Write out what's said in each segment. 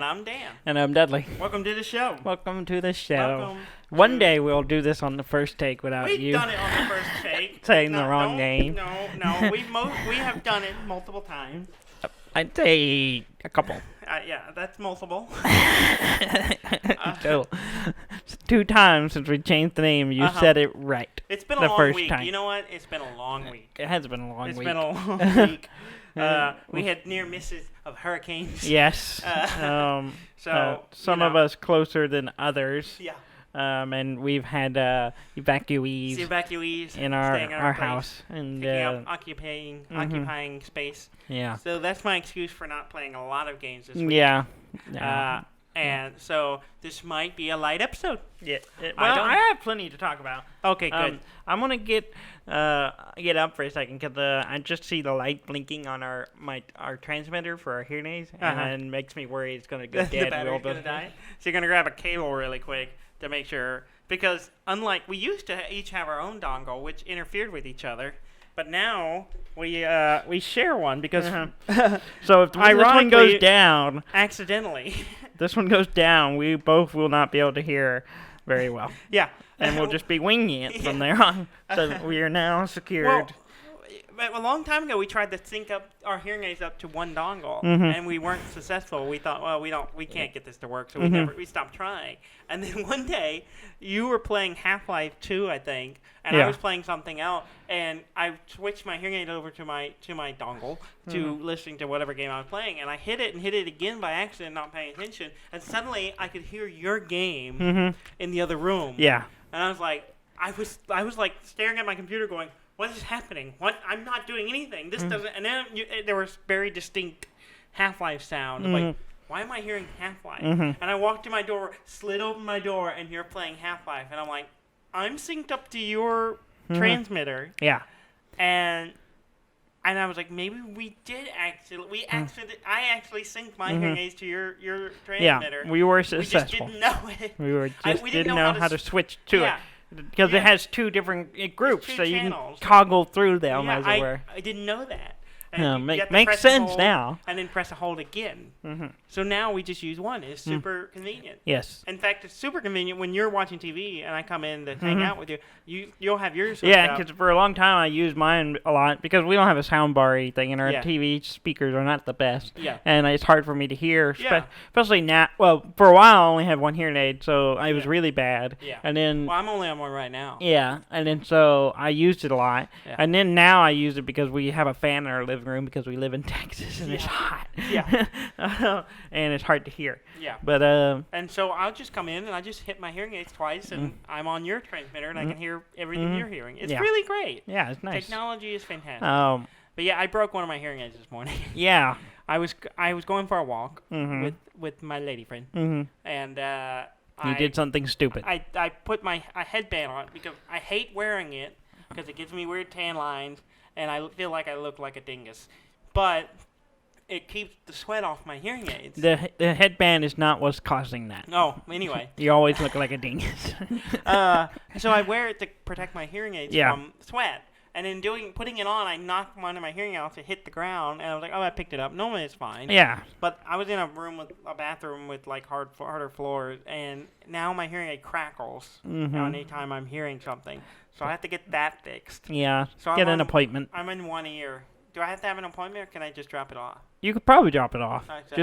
I'm Dan. And I'm Dudley. Welcome to the show. Welcome to the show. Welcome. One day we'll do this on the first take without We've you done it on the first take. saying the wrong name. No. We have done it multiple times. I'd say a couple. Yeah, that's multiple. So, 2 times since we changed the name, you said it right. It's been a the long first week. Time. You know what? It's been a long week. It has been a long It's week. been a long week. We had near misses of hurricanes. Yes. Some of us closer than others. Yeah. And we've had evacuees in our house and occupying space. Yeah. So that's my excuse for not playing a lot of games this week. Yeah. And so this might be a light episode. Yeah. I have plenty to talk about. Okay, good. I'm gonna get up for a second because I just see the light blinking on our transmitter for our hearing aids, and it makes me worry it's gonna go dead. The battery's gonna die. So you're gonna grab a cable really quick to make sure, because unlike we used to each have our own dongle, which interfered with each other, but now we share one because so if this one goes down accidentally, we both will not be able to hear very well. Yeah, and we'll just be winging it from there on. So we are now secured. Well, a long time ago, we tried to sync up our hearing aids up to one dongle, and we weren't successful. We thought, well, we can't get this to work, so we stopped trying. And then one day, you were playing Half-Life 2, I think, and I was playing something else, and I switched my hearing aid over to my dongle to listening to whatever game I was playing, and I hit it again by accident, not paying attention, and suddenly I could hear your game in the other room. Yeah. And I was like, I was like staring at my computer, going, what is happening? What? I'm not doing anything. This doesn't. And then there was very distinct Half-Life sound. Like, why am I hearing Half-Life? And I walked to my door, slid open my door, and you're playing Half-Life. And I'm like, I'm synced up to your transmitter. Yeah. And I was like, maybe we did actually. I actually synced my hearing aids to your transmitter. Yeah. We were successful. We just didn't know it. We didn't know how to switch to it. Because it has 2 different groups, so you can toggle through them, as it were. I didn't know that. Makes sense now. And then press a hold again. So now we just use one. It's super convenient. Yes. In fact, it's super convenient when you're watching TV and I come in to hang out with you. You'll have yours. Yeah, because for a long time I used mine a lot because we don't have a sound bar or anything, and our TV speakers are not the best. Yeah. And it's hard for me to hear, especially now. Well, for a while I only had one hearing aid, so I was really bad. Yeah. And then. Well, I'm only on one right now. Yeah, and then so I used it a lot, Yeah. and then now I use it because we have a fan in our living room because we live in Texas and it's hot. Yeah. And it's hard to hear. Yeah. But and so I'll just come in and I just hit my hearing aids twice, and I'm on your transmitter and I can hear everything you're hearing. It's really great. Yeah, it's nice. Technology is fantastic. But yeah, I broke one of my hearing aids this morning. Yeah. I was going for a walk with my lady friend, and you did something stupid. I put my headband on because I hate wearing it because it gives me weird tan lines and I feel like I look like a dingus, but it keeps the sweat off my hearing aids. The headband is not what's causing that. Oh, anyway. You always look like a dingus. So I wear it to protect my hearing aids from sweat. And in putting it on, I knocked one of my hearing aids off. It hit the ground, and I was like, "Oh, I picked it up. Normally it's fine." Yeah. But I was in a bathroom with like harder floors, and now my hearing aid crackles any time I'm hearing something. So I have to get that fixed. Yeah. So get an appointment. I'm in one ear. Do I have to have an appointment, or can I just drop it off? You could probably drop it off. Okay.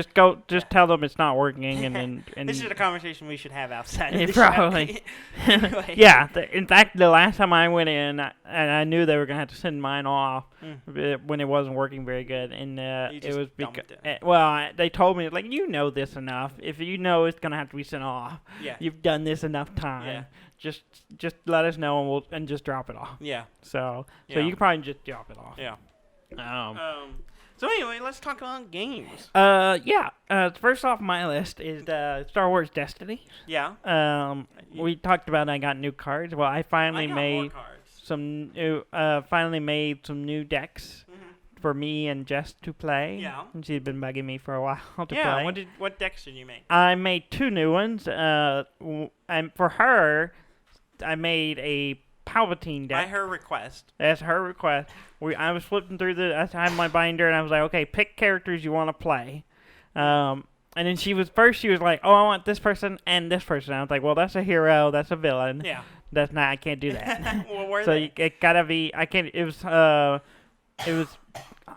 Just tell them it's not working, and This is a conversation we should have outside. Of the probably. Anyway. Yeah. In fact, the last time I went in, and I knew they were gonna have to send mine off when it wasn't working very good, and it was because they told me like this enough. If you know it's gonna have to be sent off, you've done this enough time. Yeah. Just let us know, and just drop it off. Yeah. So you can probably just drop it off. Yeah. So anyway, let's talk about games. First off my list is Star Wars Destiny. Yeah. We talked about I got new cards. Well, I finally made some new decks for me and Jess to play. Yeah. And she's been bugging me for a while to play. Yeah. What decks did you make? I made 2 new ones. And for her, I made a Palpatine deck. By her request. That's her request. I was flipping through I had my binder, and I was like, okay, pick characters you want to play. and then she was like, oh, I want this person and this person. I was like, well, that's a hero, that's a villain. Yeah. That's not. I can't do that. Well, were so they? It gotta be. I can't. It was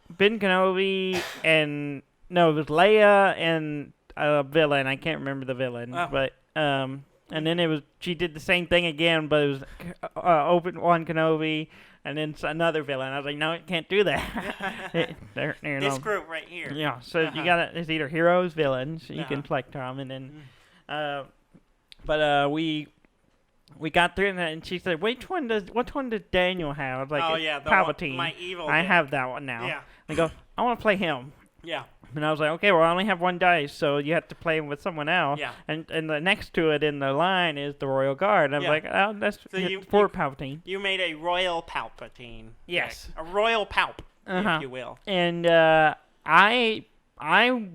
Ben Kenobi and no, it was Leia and a villain. I can't remember the villain, but and then she did the same thing again, but it was Obi-Wan Kenobi and then another villain. I was like, no, I can't do that. This group right here. Yeah, so you gotta. It's either heroes, villains. You can select them, and then, we got through that, and she said, which one does Daniel have? I was like, oh yeah, Palpatine. My evil. I have that one now. Yeah. I go, I want to play him. Yeah. And I was like, okay, well, I only have one dice, so you have to play him with someone else. Yeah. And the next to it in the line is the Royal Guard. And I was like, oh, that's for Palpatine. You made a Royal Palpatine. Yes. A Royal Palp, if you will. And I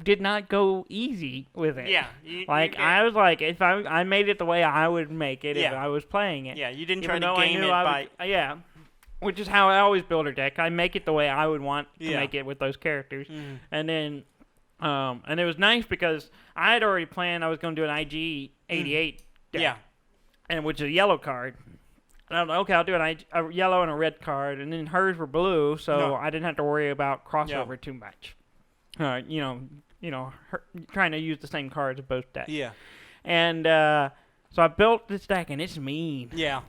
did not go easy with it. Yeah. I was like, if I made it the way I would make it if I was playing it. Yeah, you didn't try to game it by... Yeah. Which is how I always build a deck. I make it the way I would want to make it with those characters. Mm. And then, and it was nice because I had already planned I was going to do an IG-88 deck. Yeah. And which is a yellow card. And I was like, okay, I'll do a yellow and a red card. And then hers were blue, so I didn't have to worry about crossover too much. Trying to use the same cards of both decks. Yeah. And so I built this deck, and it's mean. Yeah.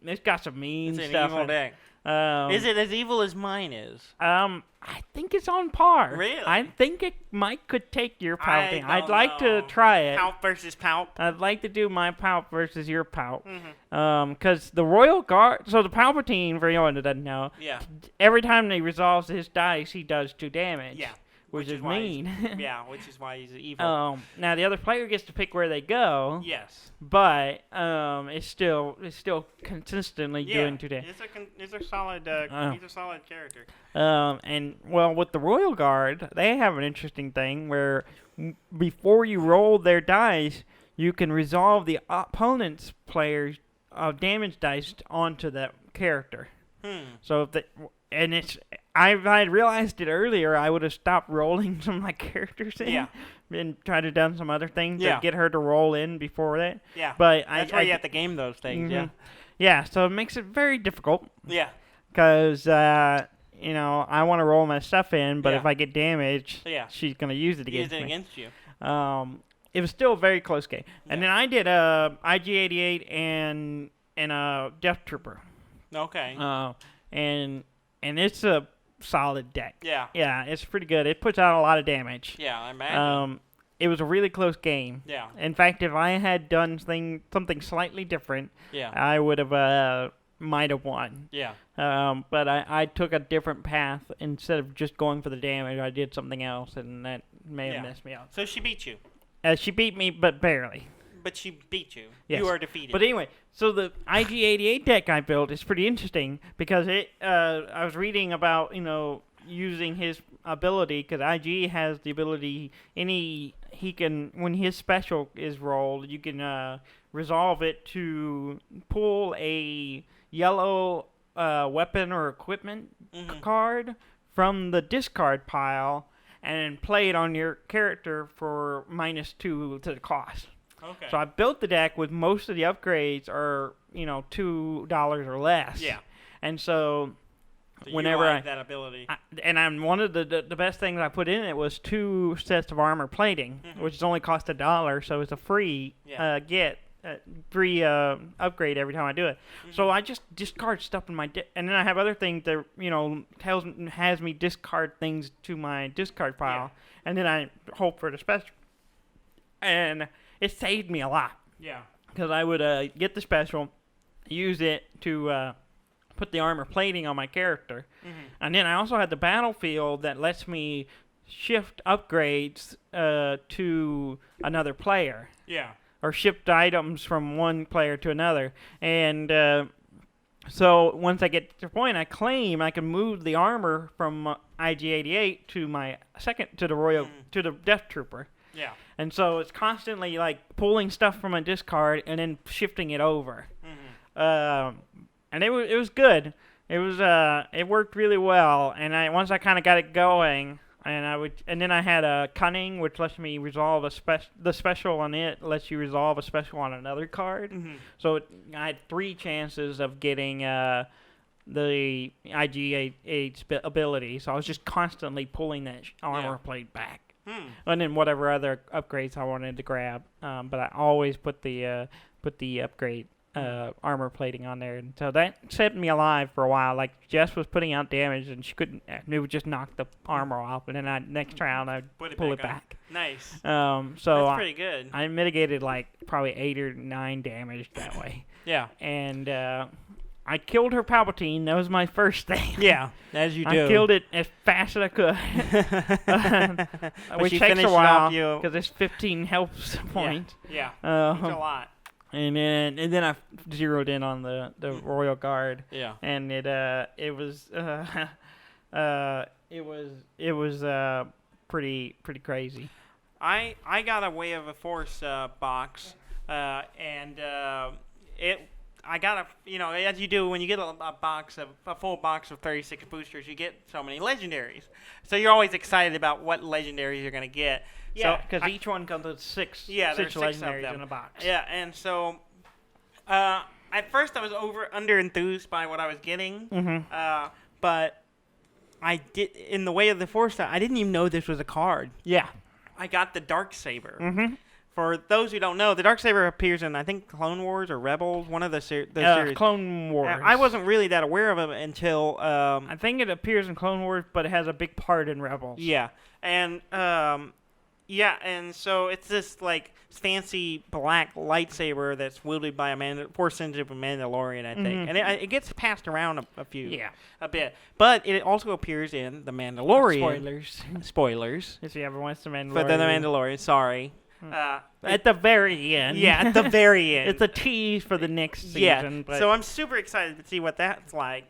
It's got some mean stuff. It's an evil deck. Is it as evil as mine is? I think it's on par. Really? I think it could take your Palpatine. I'd like to try it. Palp versus Palp? I'd like to do my Palp versus your Palp. Because the Royal Guard... So the Palpatine, for anyone that doesn't know, every time he resolves his dice, he does 2 damage. Yeah. Which is mean. Which is why he's evil. Now the other player gets to pick where they go. Yes. But it's still consistently doing 2 damage. He's a solid character. And well, with the Royal Guard, they have an interesting thing where before you roll their dice, you can resolve the opponent's player's damage dice onto that character. So if I had realized it earlier, I would have stopped rolling some of my characters in and tried to done some other things to get her to roll in before that. Yeah, but that's why you have to game those things. Yeah, so it makes it very difficult. Yeah, because I want to roll my stuff in, but if I get damaged, she's gonna use it against you. It was still a very close game, and then I did a IG-88 and a Death Trooper. Okay. And it's a solid deck. Yeah. Yeah, it's pretty good. It puts out a lot of damage. Yeah, I imagine. It was a really close game. Yeah. In fact, if I had done something slightly different, I would have might have won. Yeah. But I took a different path. Instead of just going for the damage, I did something else, and that may have messed me up. So she beat you? She beat me, but barely. But she beat you. Yes. You are defeated. But anyway, so the IG-88 deck I built is pretty interesting because I was reading about, using his ability, because IG has the ability, when his special is rolled, you can resolve it to pull a yellow weapon or equipment card from the discard pile and play it on your character for -2 to the cost. Okay. So I built the deck with most of the upgrades are, $2 or less. Yeah. And so whenever you like that ability. One of the best things I put in it was 2 sets of armor plating, which is only cost $1, so it's a free free upgrade every time I do it. So I just discard stuff in my deck, and then I have other things that has me discard things to my discard pile, and then I hope for the special. And it saved me a lot. Yeah. Because I would get the special, use it to put the armor plating on my character. And then I also had the battlefield that lets me shift upgrades to another player. Yeah. Or shift items from one player to another. And so once I get to the point, I claim I can move the armor from IG-88 to to the Death Trooper. Yeah. And so it's constantly pulling stuff from a discard and then shifting it over. And it was good. It worked really well. And once I kind of got it going, and then I had a cunning, which lets me resolve the special on it lets you resolve a special on another card. Mm-hmm. So I had 3 chances of getting the IG-8 ability. So I was just constantly pulling that armor plate back. And then whatever other upgrades I wanted to grab. But I always put the upgrade armor plating on there, and so that kept me alive for a while. Like, Jess was putting out damage, and she couldn't. It would just knock the armor off, and then next round I'd pull it back. Nice. So that's pretty good. I mitigated like probably 8 or 9 damage that way. Yeah. And I killed her Palpatine. That was my first thing. Yeah, as you do. I killed it as fast as I could. Which takes a while because it's 15 health points. Yeah. It's a lot. And then I zeroed in on the Royal Guard. Yeah. And it was pretty crazy. I got a Way of the Force box, and I got as you do when you get a full box of 36 boosters, you get so many legendaries. So you're always excited about what legendaries you're gonna get. Yeah, because each one comes with six legendaries in a box. Yeah, and so at first I was under enthused by what I was getting, but I did in the Way of the Force. I didn't even know this was a card. Yeah, I got the Darksaber. For those who don't know, the Darksaber appears in, I think, Clone Wars or Rebels, one of the series. Clone Wars. I wasn't really that aware of it until... I think it appears in Clone Wars, but it has a big part in Rebels. Yeah, and so it's this, like, fancy black lightsaber that's wielded by a Force sensitive Mandalorian, I think. And it gets passed around a bit. But it also appears in The Mandalorian. Spoilers. If you ever watched The Mandalorian. But then The Mandalorian, sorry. At the very end. Yeah, at the very end. It's a tease for the next season. Yeah, but so I'm super excited to see what that's like.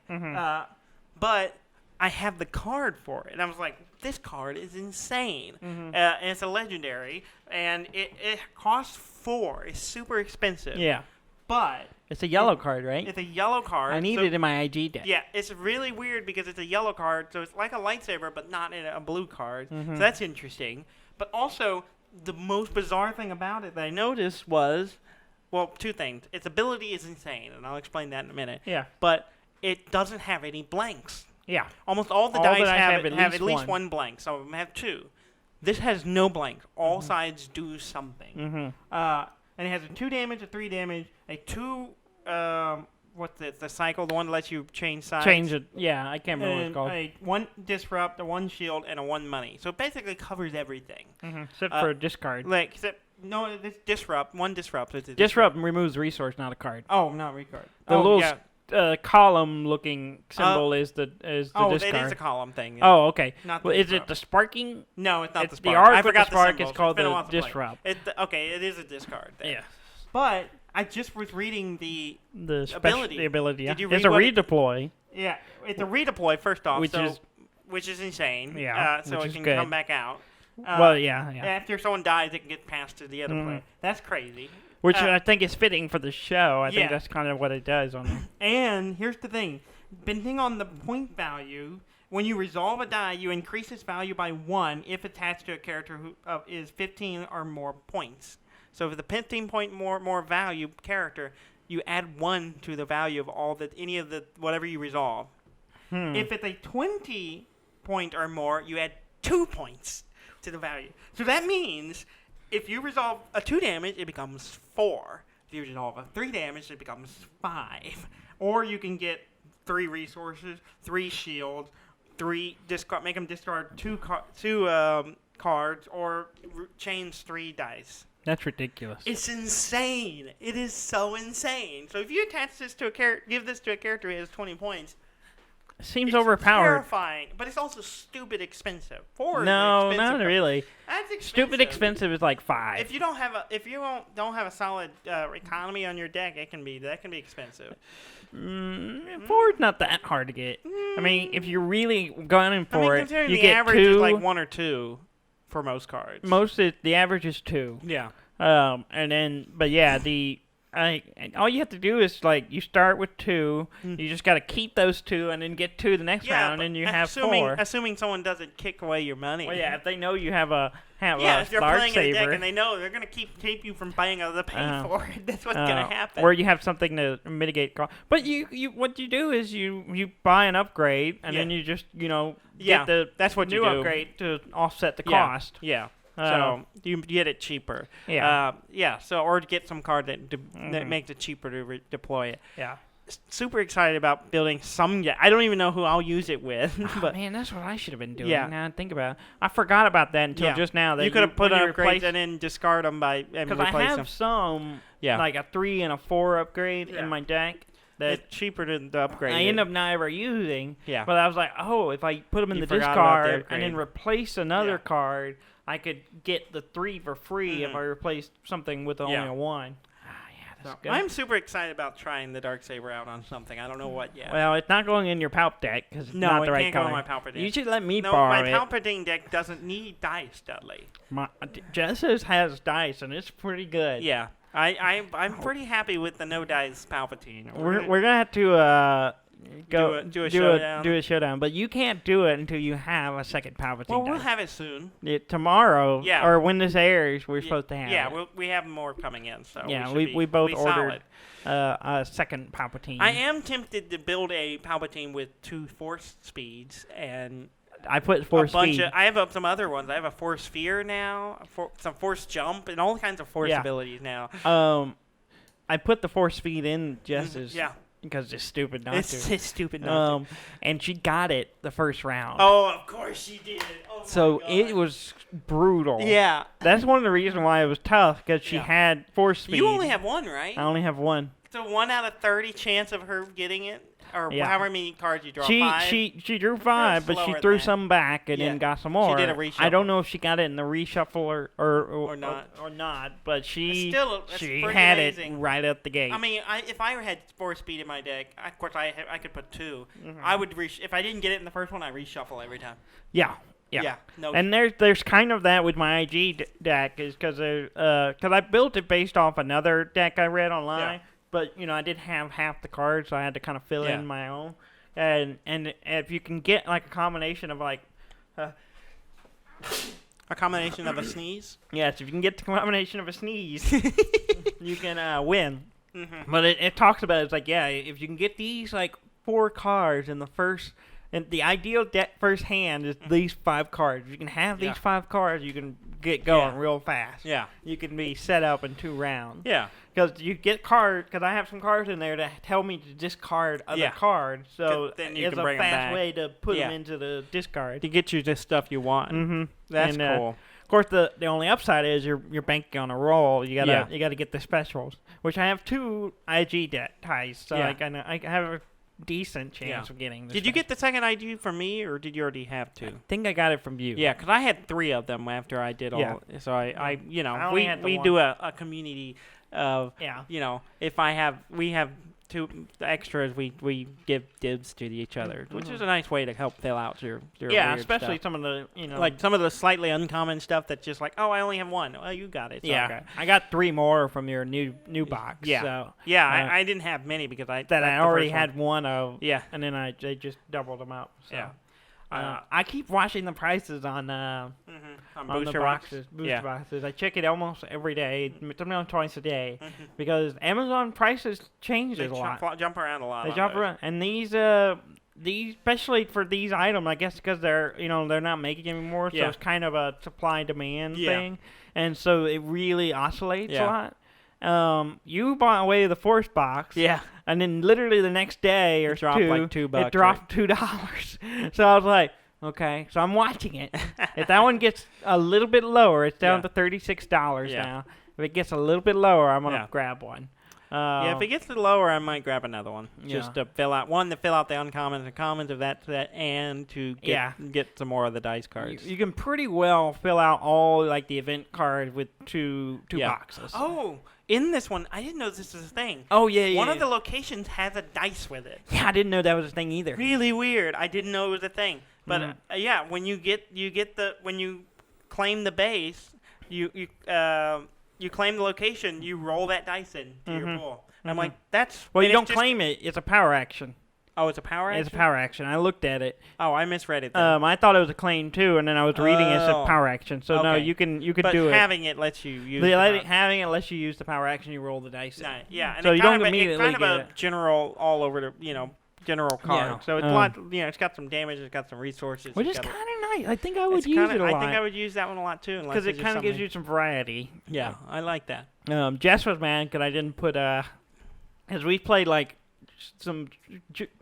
But I have the card for it. And I was like, this card is insane. And it's a legendary. And it costs 4. It's super expensive. Yeah. But... It's a yellow card, right? It's a yellow card. I need it in my IG deck. Yeah, it's really weird because it's a yellow card. So it's like a lightsaber, but not in a blue card. So that's interesting. But also... the most bizarre thing about it that I noticed was, well, 2 things. Its ability is insane, and I'll explain that in a minute. Yeah. But it doesn't have any blanks. Yeah. Almost all the dice have at least one blank. Some of them have 2. This has no blanks. All sides do something. And it has a 2 damage, a 3 damage, a 2... what's the cycle? The one that lets you change sides? Change it. Yeah, I can't remember what it's called. A 1 disrupt, a 1 shield, and a 1 money. So it basically covers everything. Except for a discard. No, it's disrupt. 1 disrupt. Disrupt removes resource, not a card. Oh, not recard. The little column-looking symbol is the discard. It is a column thing. Yeah. Oh, okay. Not is it the sparking? No, it's not the spark. The art I forgot the spark the is called the disrupt. It is a discard thing. Yeah. But I just was reading the ability. The ability, yeah. Did you read it's a redeploy. Yeah, it's a redeploy, first off. Which is insane. Yeah, so it can good. come back out. Well, yeah. After someone dies, it can get passed to the other player. That's crazy. Which I think is fitting for the show. I think that's kind of what it does on there. And here's the thing. Depending on the point value, when you resolve a die, you increase its value by 1 if attached to a character who is 15 or more points. So if the 15 point more value character, you add 1 to the value of any of the whatever you resolve. If it's a 20 point or more, you add 2 points to the value. So that means if you resolve a 2 damage, it becomes 4. If you resolve a 3 damage, it becomes 5. Or you can get 3 resources, 3 shields, 3 discard, make them discard 2 cards, or change 3 dice. That's ridiculous. It's insane. It is so insane. So if you attach this to give this to a character who has 20 points, seems overpowered. Terrifying, but it's also stupid expensive. 4 no, is not really. That's expensive. Stupid expensive is like 5. If you don't have a solid economy on your deck, that can be expensive. 4 is not that hard to get. I mean, if you're really going for it, you the get average 2. Is like 1 or 2 for most cards. The average is 2. Yeah. And then, but yeah, all you have to do is like you start with 2. You just got to keep those 2 and then get 2 the next round, and you have 4. Assuming someone doesn't kick away your money. Well, yeah, if they know you have a if you're playing a deck Darksaber, and they know they're gonna keep you from paying the pay for it, that's what's gonna happen. Or you have something to mitigate cost. But what you do is you buy an upgrade and then you just get the that's what new you do. upgrade to offset the cost. Yeah. So you get it cheaper. Yeah. So or get some card that makes it cheaper to deploy it. Yeah. Super excited about building some. I don't even know who I'll use it with. But man, that's what I should have been doing. Yeah. Now I think about it. I forgot about that until just now. That you could have put an upgrades and then discard them and replace them. Because I have some, like a 3 and a 4 upgrade in my deck. It's cheaper to upgrade. I end up not ever using. Yeah. But I was like, if I put them in the discard and then replace another card, I could get the 3 for free if I replaced something with only a 1. I'm super excited about trying the Darksaber out on something. I don't know what yet. Well, it's not going in your Palp deck because it's not the right can't color. go in my Palpatine. You should let me borrow my it. Palpatine deck doesn't need dice, Dudley. Jess's has dice and it's pretty good. Yeah, I'm pretty happy with the no dice Palpatine. We're gonna have to do a showdown. But you can't do it until you have a second Palpatine. Well, we'll dice. have it soon. Tomorrow, or when this airs, we're supposed to have it. Yeah, we have more coming in, so we both ordered solid. a second Palpatine. I am tempted to build a Palpatine with 2 force speeds and. I put force speed. I have some other ones. I have a force sphere now, some force jump, and all kinds of force abilities now. I put the force speed in Jess's. Yeah. Because it's stupid not to. It's stupid not to. And she got it the first round. Oh, of course she did. Oh so my God. it was brutal. Yeah. That's one of the reasons why it was tough, because she had force speed. You only have 1, right? I only have 1. So 1 out of 30 chance of her getting it? Or however many cards you draw, 5? She drew 5, but she threw some back and then got some more. She did a reshuffle. I don't know if she got it in the reshuffle or not. But she pretty had amazing. It right at the gate. I mean, if I had force speed in my deck, of course I could put 2. I would if I didn't get it in the first one, I reshuffle every time. Yeah. No. And there's kind of that with my IG deck, is because I built it based off another deck I read online. Yeah. But, I didn't have half the cards, so I had to kind of fill in my own. And if you can get, like, a combination of, like... a combination of a sneeze? Yes, if you can get the combination of a sneeze, you can win. Mm-hmm. But it talks about, it's like, if you can get these, like, 4 cards in the first... And the ideal deck first hand is these 5 cards. If you can have these 5 cards, you can get going real fast. Yeah. You can be set up in 2 rounds. Yeah. Because you get cards, because I have some cards in there that tell me to discard other cards. So then you it's can a bring them fast back. way to put them into the discard. To get you the stuff you want. Mm-hmm. That's cool. Of course, the only upside is you're banking on a roll. You gotta get the specials, which I have 2 IG ties, so I have a decent chance of getting. Did you get the second IG from me, or did you already have 2? I think I got it from you. Yeah, because I had 3 of them after I did all. So I we do a community of if we have 2 extras, we give dibs to each other, which is a nice way to help fill out your weird especially stuff. some of the like some of the slightly uncommon stuff that's just like, I only have 1. Well, you got it. Yeah, okay. I got 3 more from your new box. Yeah, so, I didn't have many because I already had 1 of. Yeah, and then they just doubled them up. So. Yeah. I keep watching the prices on on the boxes. Booster boxes. I check it almost every day, sometimes twice a day, because Amazon prices change a lot. Jump around a lot. They jump around, and these especially for these items, I guess because they're not making anymore, so it's kind of a supply and demand thing, and so it really oscillates a lot. You bought away the Force box. Yeah. And then literally the next day or dropped like $2. It dropped $2. So I was like, okay. So I'm watching it. If that one gets a little bit lower, it's down to $36 now. If it gets a little bit lower, I'm going to grab one. If it gets lower, I might grab another one. Just to fill out the uncommons and commons of that set, and to get some more of the dice cards. You can pretty well fill out all like the event cards with two boxes. Oh, in this one, I didn't know this was a thing. Oh yeah. One of the locations has a dice with it. Yeah, I didn't know that was a thing either. Really weird. I didn't know it was a thing. But when you claim the base, you you claim the location, you roll that dice in to your pool. And I'm like, that's... Well, you don't claim it. It's a power action. Oh, it's a power action? It's a power action. I looked at it. Oh, I misread it then. I thought it was a claim too, and then I was reading it as a power action. So no, you can do it. But having it lets you use having it lets you use the power action. You roll the dice. Yeah, and so you don't immediately kind of a general all over the general card. Yeah. So it's a lot. It's got some damage. It's got some resources. Which is kind of nice. I think I would use it a lot. I think I would use that one a lot too, because it kind of gives you some variety. Yeah, I like that. Jess was mad because I didn't put because we played like some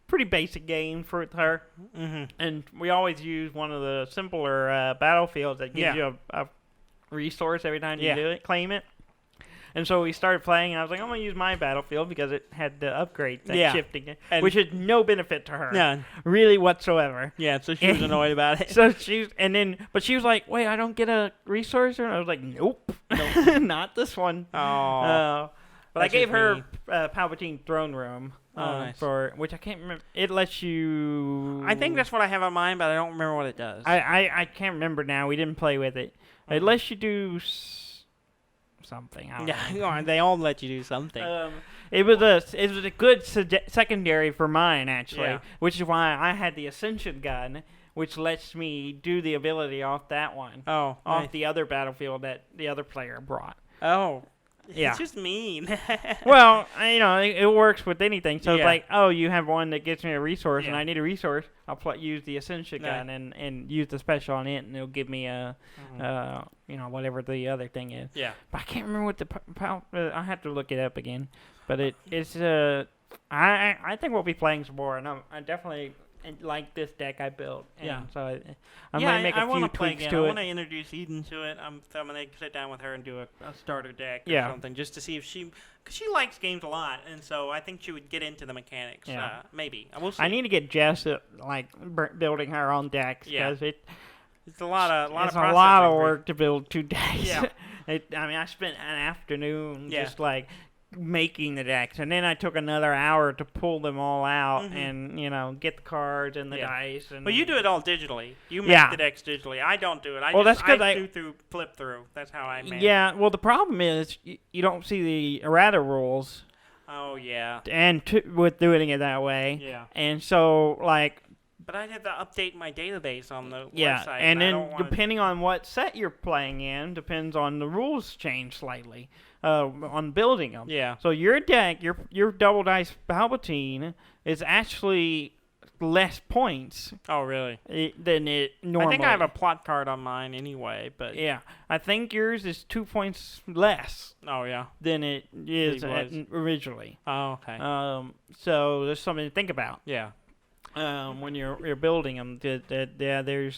pretty basic games for her, and we always use one of the simpler battlefields that gives you a resource every time you do it, claim it. And so we started playing, and I was like, I'm going to use my battlefield because it had the upgrade that shifting, which is no benefit to her. None. Really whatsoever. Yeah, so she was annoyed about it. But she was like, wait, I don't get a resource? And I was like, nope. Not this one. Oh. But I gave her Palpatine Throne Room. Nice. Which I can't remember. It lets you... I think that's what I have on mine, but I don't remember what it does. I can't remember now. We didn't play with it. It lets you do something. I don't know. They all let you do something. It was a good secondary for mine, actually, which is why I had the Ascension gun, which lets me do the ability off that one. Oh, off the other battlefield that the other player brought. Oh. Yeah. It's just mean. Well, it works with anything. So it's like, oh, you have one that gets me a resource, and I need a resource. I'll use the Ascension gun and use the special on it, and it'll give me a, whatever the other thing is. Yeah. But I can't remember what I have to look it up again. But it's I think we'll be playing some more, and I definitely like this deck I built. And so I might make a few tweaks to it. I want to introduce Eden to it. I'm going to sit down with her and do a starter deck or something just to see if because she likes games a lot, and so I think she would get into the mechanics. Yeah. Maybe. We'll see. I need to get Jess building her own decks because it's a lot of work to build 2 decks. Yeah. I spent an afternoon just making the decks, and then I took another hour to pull them all out and get the cards and the dice. But you do it all digitally. You make the decks digitally. I don't do it. I do through flip through. That's how I make. Yeah. Well, the problem is you don't see the errata rules. Oh yeah. And with doing it that way. Yeah. And so But I'd have to update my database on the website. And then depending on what set you're playing in, depends on the rules change slightly on building them. Yeah. So your deck, your double dice Palpatine, is actually less points. Oh, really? Than it normally. I think I have a plot card on mine anyway, but... Yeah. I think yours is 2 points less. Oh, yeah. Than it is originally. Oh, okay. So there's something to think about. Yeah. When you're building them, there's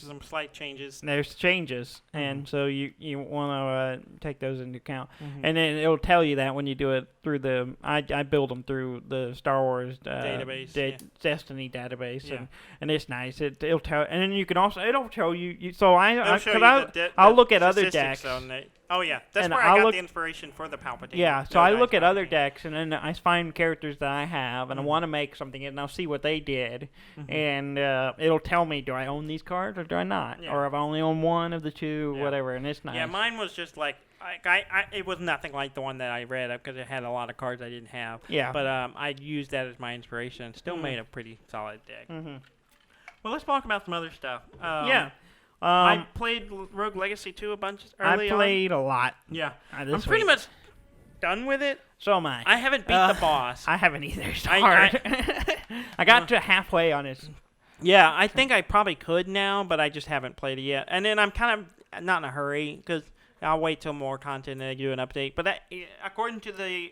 some slight changes. There's changes, and so you want to take those into account, and then it'll tell you that when you do it through the. I build them through the Star Wars database, Destiny database, yeah. and it's nice. It'll tell, and then you can also it'll tell you. So I'll look at other decks. Oh, yeah. That's where I got the inspiration for the Palpatine. Yeah, so I look at other decks, and then I find characters that I have, and I want to make something, and I'll see what they did, and it'll tell me, do I own these cards, or do I not? Yeah. Or if I only own one of the two, whatever, and it's nice. Yeah, mine was just it was nothing like the one that I read, because it had a lot of cards I didn't have. Yeah. But I used that as my inspiration, and still made a pretty solid deck. Well, let's talk about some other stuff. I played Rogue Legacy 2 a bunch early on. I played a lot. Yeah. I'm pretty much done with it. So am I. I haven't beat the boss. I haven't either. It's hard. I got to halfway on it. Yeah, I think I probably could now, but I just haven't played it yet. And then I'm kind of not in a hurry, because I'll wait till more content and do an update. But according to the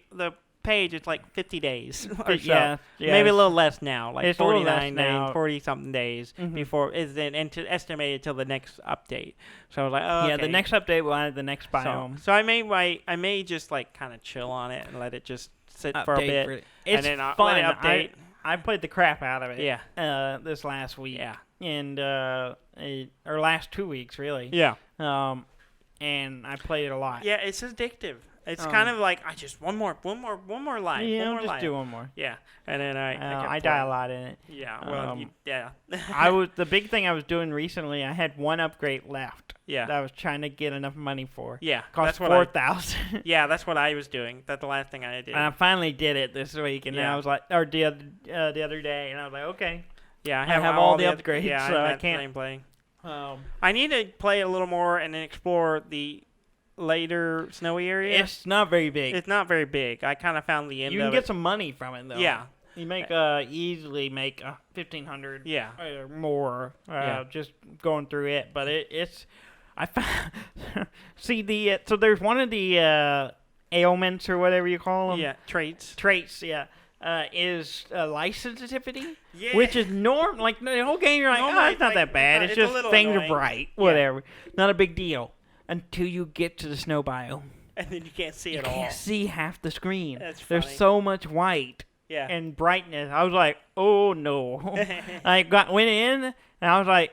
page, it's like 50 days or so. Yeah, maybe a little less now, like 49 days, 40-something days before is then estimated till the next update. So I was like, oh, yeah, the next update will add the next biome. So I may just kind of chill on it and let it just sit for a bit. It's and then fun. Let it update. I played the crap out of it. Yeah. This last week. Yeah. And or last 2 weeks really. Yeah. And I played it a lot. Yeah, it's addictive. It's kind of like I just one more life. Yeah, I'll do one more. Yeah, and then I die a lot in it. Yeah, well, the big thing I was doing recently. I had one upgrade left, Yeah. that I was trying to get enough money for. Yeah. Cost $4,000. Yeah, that's what I was doing. That's the last thing I did. And I finally did it this week, and then I was like, or the other day, and I was like, okay. Yeah, I have all the upgrades, yeah, so I can't. can't Play. I need to play a little more and then explore the later snowy area. It's not very big. It's not very big. I kind of found the end of it. You can get some money from it, though. Yeah. You make easily make $1,500 or more just going through it, but it's I found see so there's one of the ailments or whatever you call them. Yeah, traits. Yeah. Is light sensitivity, yeah. which is like the whole game. You're like, it's not that bad. It's just things annoying. Are bright, whatever. Not a big deal until you get to the snow biome, and then you can't see it all. You can't see half the screen. That's funny. There's so much white and brightness. I was like, oh no. I went in and I was like,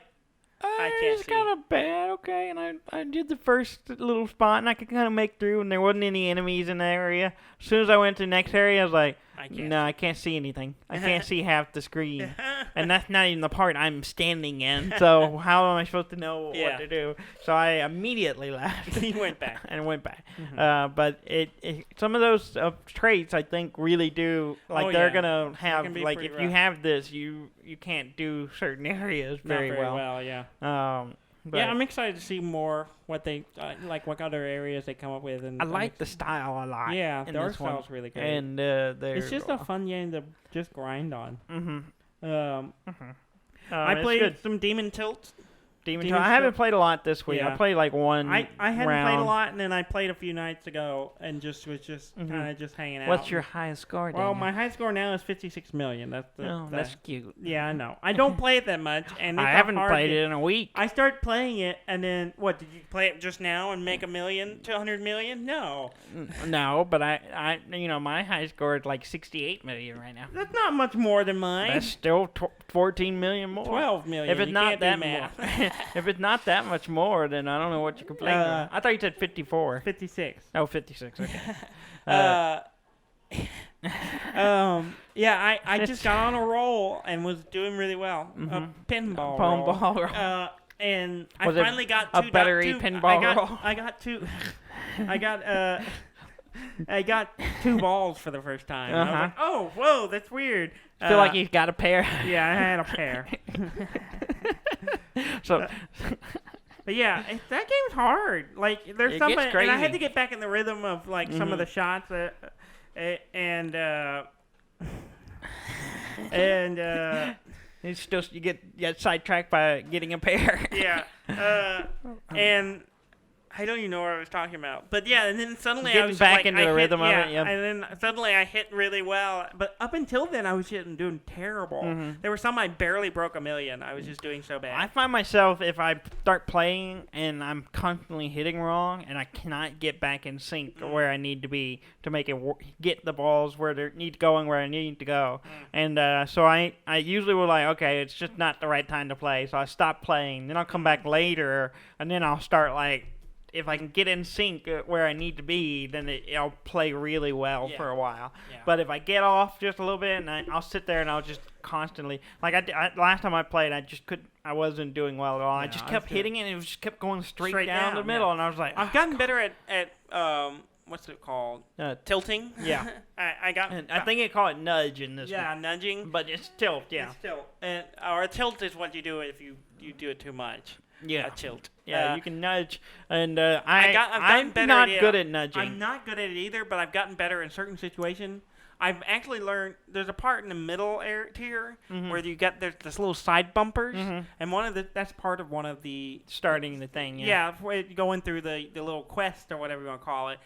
I can't it's kind of bad, okay. And I did the first little spot and I could kind of make through, and there wasn't any enemies in the area. As soon as I went to the next area, I was like, I can't see anything. I can't see half the screen. And that's not even the part I'm standing in. So how am I supposed to know what to do? So I immediately left. You went back. And went back. Mm-hmm. But some of those traits, I think, really do, like, they're going to have, like, if you have this, you can't do certain areas very well. Yeah. But I'm excited to see more what they what other areas they come up with. And I like the style a lot. Yeah, the art style's really good. And it's just a fun game to just grind on. Mm-hmm. I played some Demon Tilt. I haven't played a lot this week. I played like one. I hadn't played a lot, and then I played a few nights ago, and was kind of just hanging out. What's your highest score? Well, my high score now is 56 million. That's cute. Yeah, I know. I don't play it that much, and I haven't played it in a week. I started playing it, and then what? Did you play it just now and make $1 million to 100 million? No. No, but I my high score is like 68 million right now. That's not much more than mine. That's still 14 million more. 12 million. If it's not that more. If it's not that much more, then I don't know what you complain about. I thought you said 54. 56. Oh, 56. Okay. I just got on a roll and was doing really well. A pinball roll. And I finally got a battery pinball roll. I got two. I got 2 balls for the first time. I was like, oh, whoa, that's weird. I feel like you got a pair. Yeah, I had a pair. But yeah, that game's hard. Like, there's something, and I had to get back in the rhythm of like some of the shots, and it's just you get sidetracked by getting a pair. Yeah, and I don't even know what I was talking about. But yeah, and then suddenly I was back into the rhythm of it. Yeah, and then suddenly I hit really well. But up until then, I was doing terrible. There were some I barely broke $1 million. I was just doing so bad. I find myself, if I start playing and I'm constantly hitting wrong and I cannot get back in sync where I need to be to make it get the balls where they need going where I need to go. And so I usually will okay, it's just not the right time to play. So I stop playing. Then I'll come back later and then I'll start if I can get in sync where I need to be, then I'll play really well for a while. Yeah. But if I get off just a little bit, and I'll sit there and I'll just constantly, last time I played, I wasn't doing well at all. I just kept hitting it, and it just kept going straight down the middle, and I was like, I've gotten better at what's it called? Tilting. Yeah. I think they call it nudge in this one. Yeah, nudging. But it's tilt, yeah. It's tilt. Or a tilt is what you do if you do it too much. Yeah. A tilt. Yeah, you can nudge. And I'm not good at nudging. I'm not good at it either, but I've gotten better in certain situations. I've actually learned there's a part in the middle tier where there's this little side bumpers, and that's part of one of the starting the thing. Yeah, going through the little quest or whatever you want to call it.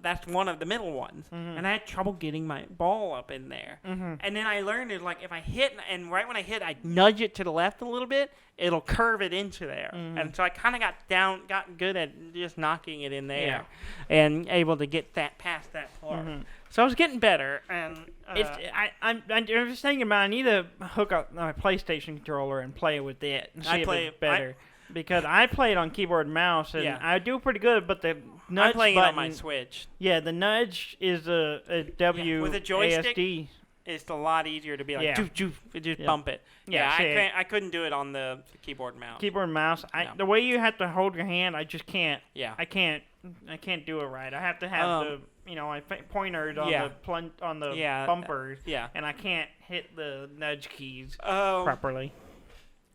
That's one of the middle ones, and I had trouble getting my ball up in there. And then I learned it if I hit, and right when I hit, I nudge it to the left a little bit, it'll curve it into there. And so I kind of gotten good at just knocking it in there, and able to get that past that part. So I was getting better, and I'm just thinking about I need to hook up my PlayStation controller and play with it and see if it's better. Because I play it on keyboard and mouse, and I do pretty good, but the nudge I'm playing button, it on my Switch. Yeah, the nudge is a WASD. With a joystick? it's a lot easier to be like, just bump it. Yeah, I couldn't do it on the keyboard and mouse. Keyboard and mouse. The way you have to hold your hand, I just can't. Yeah. I can't do it right. I have to have my pointers on the bumpers. Yeah. And I can't hit the nudge keys properly.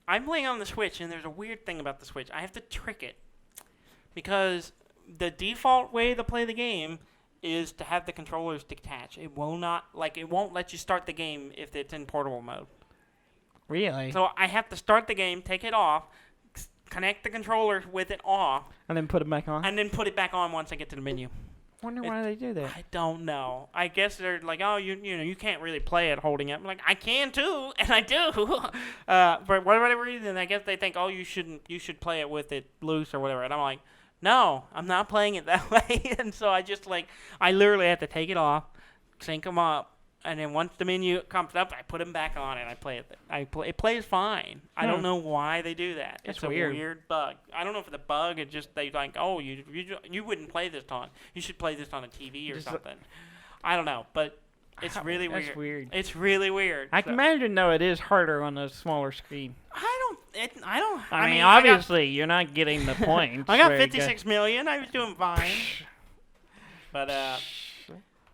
I'm playing on the Switch, and there's a weird thing about the Switch. I have to trick it because the default way to play the game is to have the controllers detach. It won't let you start the game if it's in portable mode. Really? So I have to start the game, take it off, connect the controller with it off, and then put it back on. And then put it back on once I get to the menu. Wonder why they do that. I don't know. I guess they're like, oh, you can't really play it holding it. I'm like, I can too, and I do. For whatever reason, I guess they think, oh, you should play it with it loose or whatever. And I'm like, no, I'm not playing it that way. And so I literally have to take it off, sync them up, and then once the menu comes up, I put them back on and I play it. It plays fine. I don't know why they do that. It's a weird. weird bug. I don't know if it's a bug. It's just they like, oh, you wouldn't play this on. You should play this on a TV or something. I don't know, but it's really weird. That's weird. It's really weird. I can imagine though it is harder on a smaller screen. I mean, obviously you're not getting the points. I got 56 million. I was doing fine. But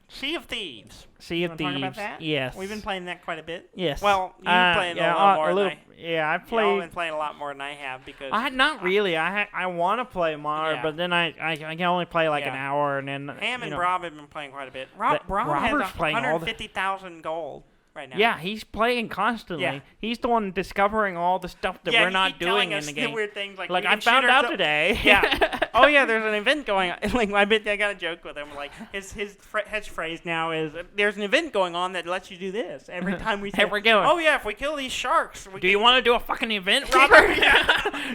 Sea of Thieves. Sea of Thieves. Talk about that? Yes. We've been playing that quite a bit. Yes. Well, you've played a lot more than I. Yeah, I've Y'all played. been playing a lot more than I have because. Not really. I want to play more, but then I can only play like an hour, and then. Ham and Rob have been playing quite a bit. Rob has 150,000 gold right now. Yeah, he's playing constantly. Yeah. He's the one discovering all the stuff that we're not doing in the game. Weird things like I found out today. Yeah. Oh yeah, there's an event going on. Like I got a joke with him. Like his catchphrase now is, "There's an event going on that lets you do this every time we." We're going. Oh yeah, if we kill these sharks. Do you want to do a fucking event, Robert?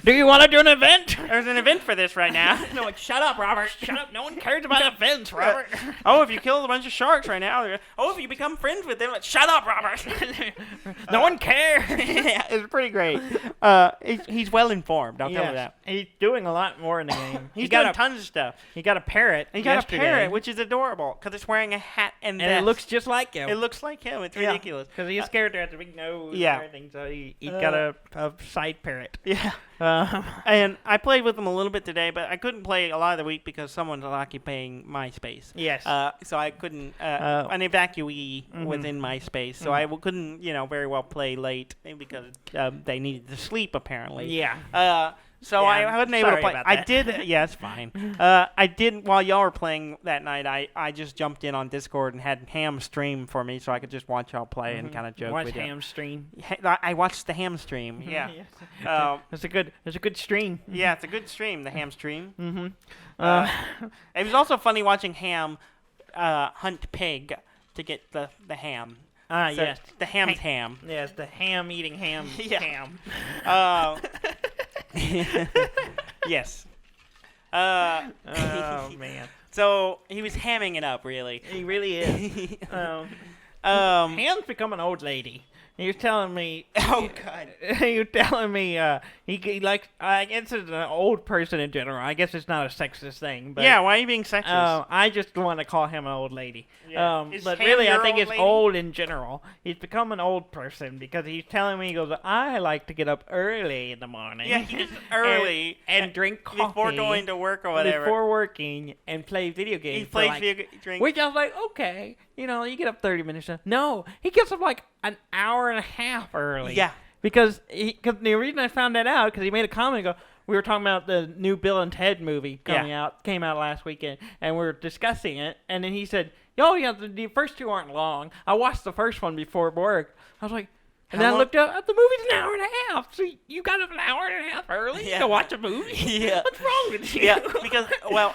Do you want to do an event? There's an event for this right now. No, like, shut up, Robert. Shut up. No one cares about events, Robert. Oh, if you kill a bunch of sharks right now. Oh, if you become friends with them. Like, shut up, Robert. No one cares. Yeah, it's pretty great. He's well informed. I'll tell you that. He's doing a lot more in the game. He's doing tons of stuff. He got a parrot. He got a parrot, which is adorable because it's wearing a hat and it looks just like him. It looks like him. It's ridiculous because he's scared to have the big nose and everything. So he got a side parrot. Yeah. And I played with him a little bit today, but I couldn't play a lot of the week because someone's occupying my space. Yes. So I couldn't. An evacuee within my space, so I couldn't, very well play late because they needed to sleep apparently. Yeah. So I wasn't able to play. About I that. did. Yeah, it's fine. I did while y'all were playing that night. I just jumped in on Discord and had Ham stream for me, so I could just watch y'all play and kind of joke with you. Watch Ham stream. I watched the Ham stream. Yeah. It's a good stream. Yeah, it's a good stream. The Ham stream. Mm-hmm. It was also funny watching Ham hunt pig to get the ham. Yes. The ham's ham. Yes, the ham eating ham. Ham. Yes. Oh man. So he was hamming it up, really. He really is. Ham's become an old lady. He was telling me. Oh God. He was telling me he likes. I guess it's an old person in general. I guess it's not a sexist thing. But yeah. Why are you being sexist? I just want to call him an old lady. Yeah. But really, I think it's old in general. He's become an old person because he's telling me, he goes, I like to get up early in the morning. Yeah, he gets early and drink coffee before going to work or whatever. Before working and play video games. He plays video games. Which I was like, okay, you get up 30 minutes. No, he gets up like an hour and a half early. Yeah. Because the reason I found that out, because he made a comment, we were talking about the new Bill and Ted movie came out last weekend, and we were discussing it, and then he said, the first two aren't long. I watched the first one before work. I was like, and then I looked up, the movie's an hour and a half, so you got up an hour and a half early to watch a movie? Yeah. What's wrong with you? Yeah, because,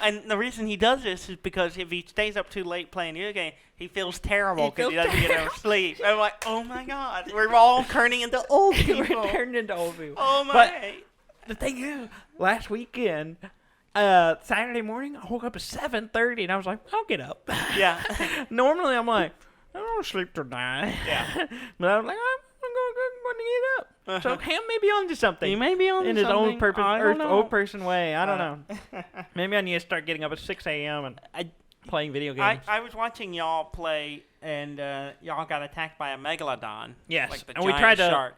and the reason he does this is because if he stays up too late playing the video game, he feels terrible because he doesn't get enough sleep. I'm like, oh my God, we're all turning into old people. We're turning into old people. Oh my. But the thing is, last weekend, Saturday morning, I woke up at 7:30, and I was like, I'll get up. Yeah. Normally, I'm like, I don't sleep till 9. Yeah. But I was like, I'm going to get up. So Ham may be onto something. He may be onto in his something. old person way. I don't know. Maybe I need to start getting up at 6 a.m. and playing video games. I was watching y'all play, and y'all got attacked by a megalodon. Yes, like the and giant shark.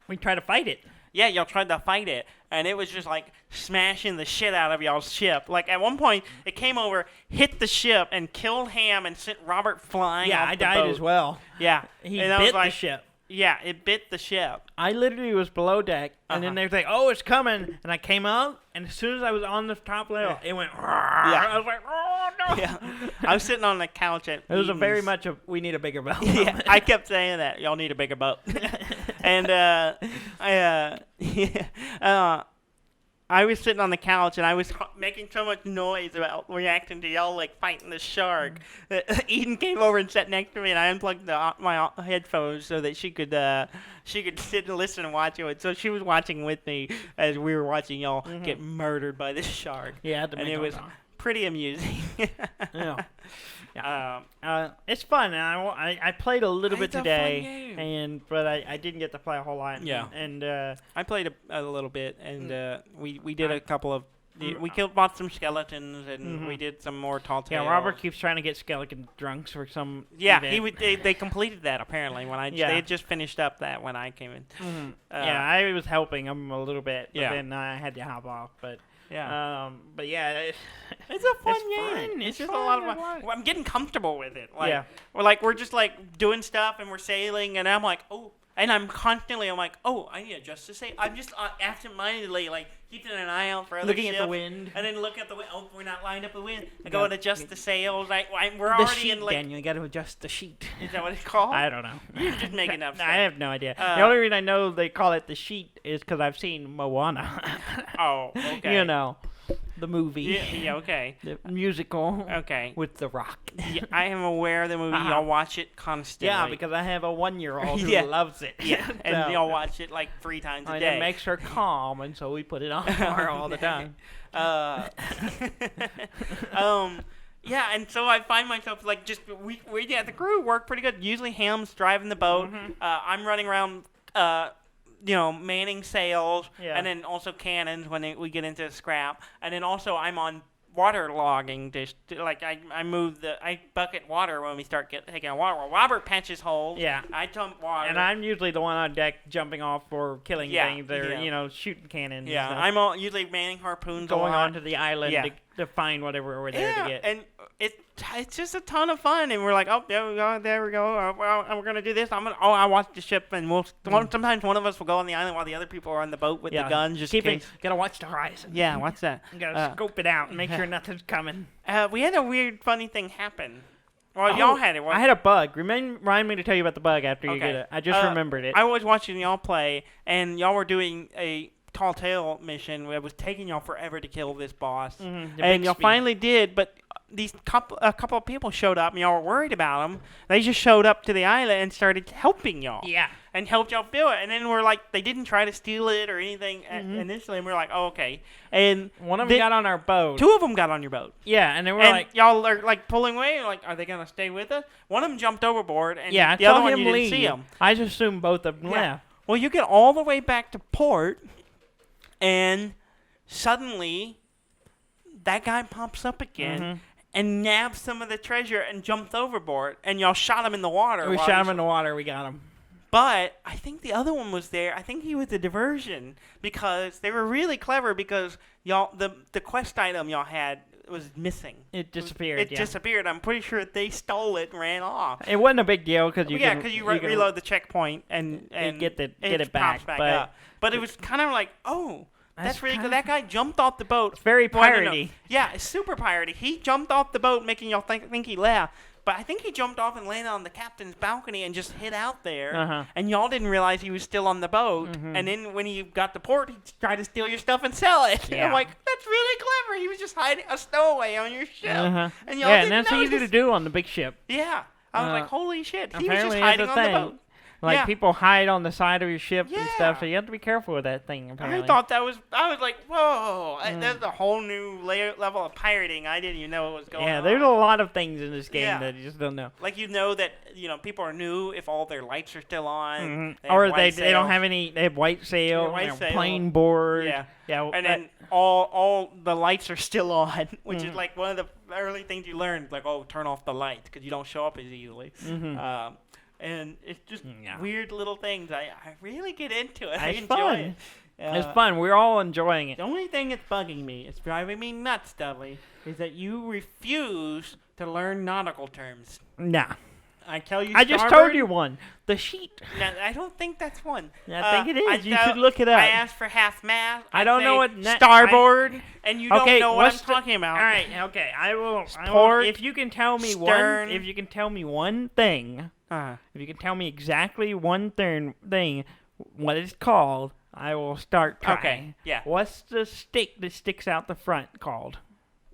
We tried to fight it. Yeah, y'all tried to fight it, and it was just like smashing the shit out of y'all's ship. Like at one point, it came over, hit the ship, and killed Ham, and sent Robert flying. Yeah, off I the died boat. as well. Yeah, He and I was bit like, the ship. Yeah, it bit the ship. I literally was below deck, and then they were like, "Oh, it's coming!" And I came out, and as soon as I was on the top level, it went. Yeah. I was like, "Oh no!" Yeah, I was sitting on the couch at. It was Eaton's. very much a we need a bigger boat. Yeah, I kept saying that y'all need a bigger boat, and I was sitting on the couch and I was making so much noise about reacting to y'all like fighting the shark. Eden came over and sat next to me, and I unplugged my headphones so that she could sit and listen and watch it. So she was watching with me as we were watching y'all get murdered by this shark. Yeah, and it was pretty amusing. Yeah. It's fun, and I played a little bit today, but I didn't get to play a whole lot. Yeah, and I played a little bit, and we did a couple of. We bought some skeletons, and we did some more tall tales. Yeah, Robert keeps trying to get skeleton drunks for some. Yeah, event. They completed that apparently when they had just finished up that when I came in. Yeah, I was helping them a little bit, but yeah. then I had to hop off. But yeah, but yeah, it's a fun game. It's just a lot of fun. I'm getting comfortable with it. Like, we're just like doing stuff and we're sailing, and I'm like, oh, and I'm like, oh, I need to adjust the sail. I'm just absentmindedly like keeping an eye out for other looking ships, at the wind, and then look at the wind. Oh, we're not lined up with the wind. I go and adjust the sails. We're the already sheet, in like. Daniel, you got to adjust the sheet. Is that what it's called? I don't know. You're just making up stuff. I have no idea. The only reason I know they call it the sheet is because I've seen Moana. Oh, okay. You know, the movie. Yeah, okay. The musical. Okay. With The Rock. Yeah, I am aware of the movie. Y'all watch it constantly. Yeah, because I have a 1-year-old who loves it. Yeah, and y'all watch it like 3 times a day. It makes her calm, and so we put it on for her all the time. Yeah, and so I find myself like we the crew work pretty good. Usually Ham's driving the boat. I'm running around manning sails, and then also cannons when we get into scrap, and then also I'm on water logging. I bucket water when we start taking on water. Well, Robert patches holes. Yeah, I dump water, and I'm usually the one on deck jumping off or killing things or shooting cannons. Yeah, I'm usually manning harpoons, going onto the island to find whatever we're there to get. And it's just a ton of fun, and we're like, oh, there we go. We're gonna do this. I watch the ship, and sometimes one of us will go on the island while the other people are on the boat with the guns. Just gotta watch the horizon. Yeah, watch that. You gotta scope it out and make sure nothing's coming. We had a weird, funny thing happen. Well, y'all had it. I had a bug. Remind me to tell you about the bug after you get it. I just remembered it. I was watching y'all play, and y'all were doing a tall tale mission where it was taking y'all forever to kill this boss, and y'all finally did, but a couple of people showed up, and y'all were worried about them. They just showed up to the island and started helping y'all. Yeah. And helped y'all do it. And then we're like, they didn't try to steal it or anything initially, and we're like, oh, okay. And one of them got on our boat. 2 of them got on your boat. Yeah, and they were like, y'all are like pulling away. Like, are they gonna stay with us? One of them jumped overboard, and I the other saw one him you leave. didn't see him. I just assumed both of them left. Well, you get all the way back to port, and suddenly that guy pops up again and nabs some of the treasure and jumps overboard, and y'all shot him in the water. We shot him in the water. We got him. But I think the other one was there. I think he was a diversion because they were really clever because y'all the quest item y'all had was missing. It disappeared. It disappeared. I'm pretty sure they stole it and ran off. It wasn't a big deal because you reload the checkpoint and get it back. But it was kind of like, oh, that's really good. That guy jumped off the boat. It's very piratey. Yeah, it's super piratey. He jumped off the boat, making y'all think he left. But I think he jumped off and landed on the captain's balcony and just hid out there. And y'all didn't realize he was still on the boat. And then when he got to port, he tried to steal your stuff and sell it. Yeah. I'm like, that's really clever. He was just hiding a stowaway on your ship. And y'all and that's easy to do on the big ship. Yeah. I was like, holy shit. He was just apparently hiding it's a on the thing. boat. Like people hide on the side of your ship and stuff, so Yeah. you have to be careful with that thing. Apparently. I thought I was like, whoa, there's a whole new level of pirating. I didn't even know what was going on. Yeah, there's a lot of things in this game Yeah. that you just don't know. Like that people are new if all their lights are still on, Or they don't have any. They have white sail, plain board. Yeah, yeah, and then all the lights are still on, which is like one of the early things you learn. Like, turn off the lights because you don't show up as easily. And it's just weird little things. I really get into it. I enjoy it. It's fun. We're all enjoying it. The only thing that's bugging me, it's driving me nuts, Dudley, is that you refuse to learn nautical terms. Nah. I tell you, I just told you one. The sheet. No, I don't think that's one. I think it is. You should look it up. I asked for half mast. I don't know what starboard, and you don't know what I'm talking about. All right. Okay. I will. Port, if you can tell me stern. if you can tell me one thing, if you can tell me exactly one thing, what it's called, I will start trying. Okay. Yeah. What's the stick that sticks out the front called?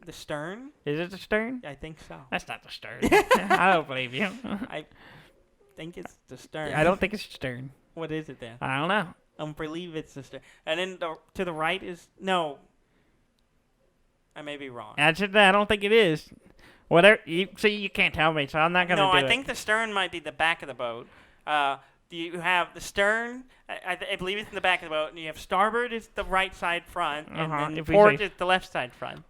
The stern? Is it the stern? I think so. That's not the stern. I don't believe you. I think it's the stern. I don't think it's the stern. What is it then? I don't know. I believe it's the stern. And then to the right is no. I may be wrong. I don't think it is. Whatever. You can't tell me, so I'm not gonna. No, do I think the stern might be the back of the boat. You have the stern. I believe it's in the back of the boat, and you have starboard is the right side front, and then port is the left side front.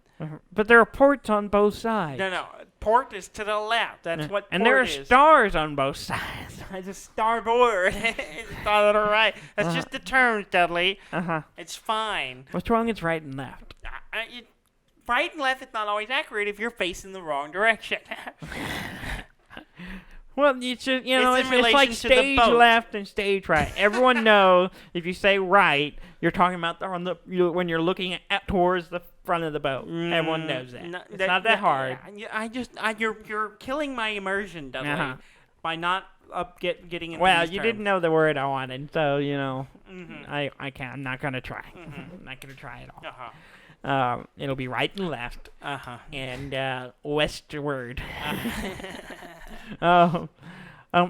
But there are ports on both sides. No. Port is to the left. That's what and port there are is. stars on both sides. It's a starboard. It's not all right. That's just the terms, Dudley. It's fine. What's wrong? It's right and left. Right and left is not always accurate if you're facing the wrong direction. Well, it's just, it's like to stage left and stage right. Everyone knows if you say right, you're talking about when you're looking towards the front of the boat. Everyone knows that. It's not that hard. You're killing my immersion, Dudley, by not getting into Well, these you terms. didn't know the word I wanted, so I can't. I'm not gonna try. I'm not gonna try at all. It'll be right and left, and westward. I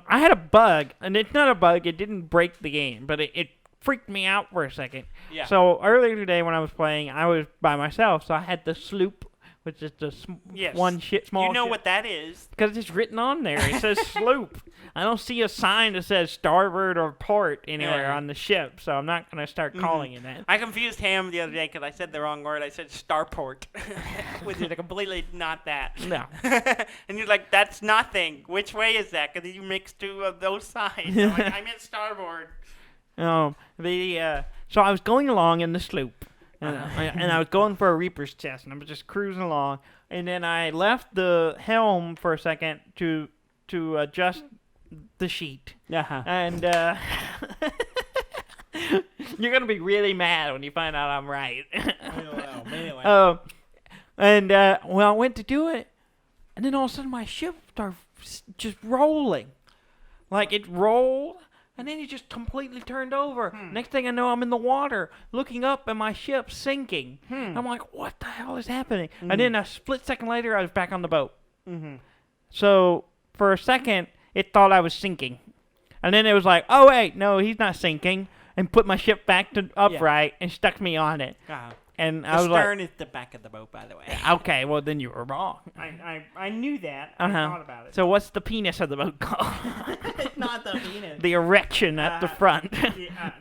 had a bug, and it's not a bug. It didn't break the game, but it freaked me out for a second. Yeah. So earlier today when I was playing, I was by myself, so I had the sloop, which is the small ship. You know what that is? Because it's written on there. It says sloop. I don't see a sign that says starboard or port anywhere on the ship, so I'm not going to start calling it that. I confused Ham the other day because I said the wrong word. I said starport, which is completely not that. No. And you're like, that's nothing. Which way is that? Because you mixed two of those sides. I'm like, I meant starboard. So I was going along in the sloop, and I was going for a Reaper's chest, and I was just cruising along, and then I left the helm for a second to adjust the sheet. And you're gonna be really mad when you find out I'm right. I went to do it, and then all of a sudden my ship started just rolling, like it rolled, and then it just completely turned over. Next thing I know, I'm in the water, looking up, and my ship's sinking. I'm like, what the hell is happening? And then a split second later, I was back on the boat. So for a second, it thought I was sinking. And then it was like, oh, wait, no, he's not sinking. And put my ship back to upright and stuck me on it. And I was like... The stern is the back of the boat, by the way. Okay, well, then you were wrong. I knew that. I thought about it. So what's the penis of the boat called? It's not the penis. The erection at the front.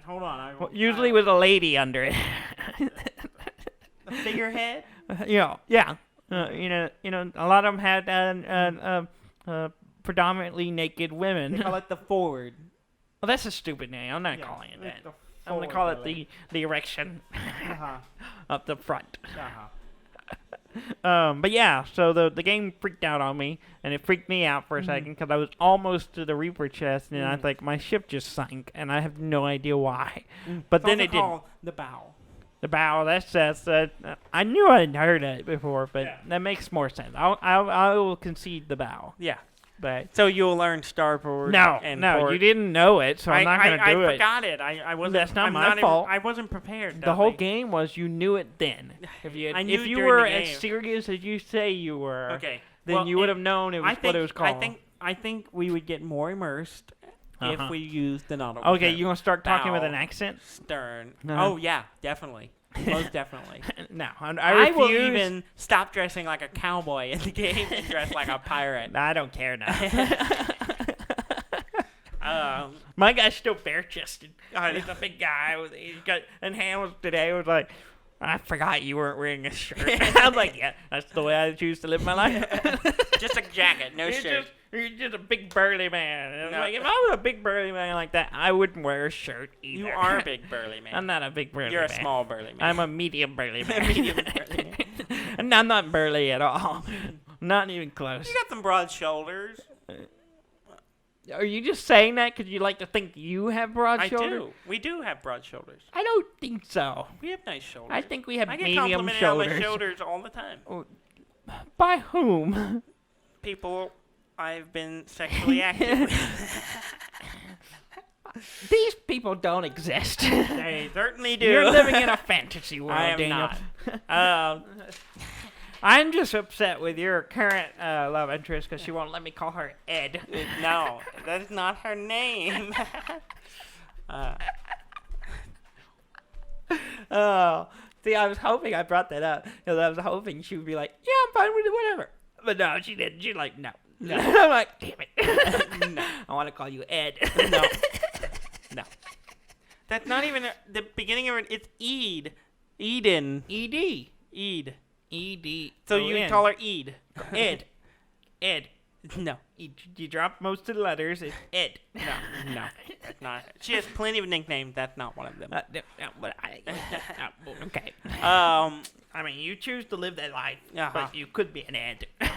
Hold on. Usually with a lady under it. The figurehead? Yeah. A lot of them had predominantly naked women. They call it the forward. Well, that's a stupid name. I'm not calling it that. I'm going to call it the erection up the front. But yeah, so the game freaked out on me, and it freaked me out for a second because I was almost to the Reaper chest, and I think my ship just sank, and I have no idea why. But then it didn't. The bow. The bow. That's I knew I'd heard it before, but that makes more sense. I will concede the bow. Yeah. But so you'll learn starboard. No, port. You didn't know it, so I'm not going to do it. I forgot it. I wasn't. That's not my fault. I wasn't prepared. The whole game was you knew it then. If you were as serious as you say you were, then you would have known what it was called. I think we would get more immersed. if we use the nautical Okay, term. you gonna start talking with Bow, an accent? Stern. Uh-huh. Oh yeah, definitely. Most definitely. No, I I will refuse. even stop dressing like a cowboy in the game and dress like a pirate. I don't care now. My guy's still bare-chested. He's a big guy. And Ham today was like, I forgot you weren't wearing a shirt. I'm like, yeah, that's the way I choose to live my life. Just a jacket, no shirt. You're just a big burly man. And No. like, if I was a big burly man like that, I wouldn't wear a shirt either. You are a big burly man. I'm not a big burly You're man. a small burly man. I'm a medium burly man. medium burly man. And I'm not burly at all. Not even close. You got some broad shoulders. Are you just saying that because you like to think you have broad I shoulders? do. We do have broad shoulders. I don't think so. We have nice shoulders. I think we have I get medium complimented shoulders. on my shoulders all the time. By whom? People I've been sexually active with. These people don't exist. They certainly do. You're living in a fantasy world, I am Daniel. not. I'm just upset with your current love interest because she won't let me call her Ed. No, that's not her name. Oh, see, I was hoping I brought that up because I was hoping she would be like, "Yeah, I'm fine with it, whatever." But no, she didn't. She's like, "No." I'm like, "Damn it!" No. I want to call you Ed. No. No. That's not even the beginning of it. It's Eid. Eden. Ed. Eid. Ed. So you can call her Eid. Ed. Ed. No. You dropped most of the letters. It's Ed. No. That's not. She has plenty of nicknames. That's not one of them. Okay. I mean, you choose to live that life, Uh-huh. but you could be an Ed. No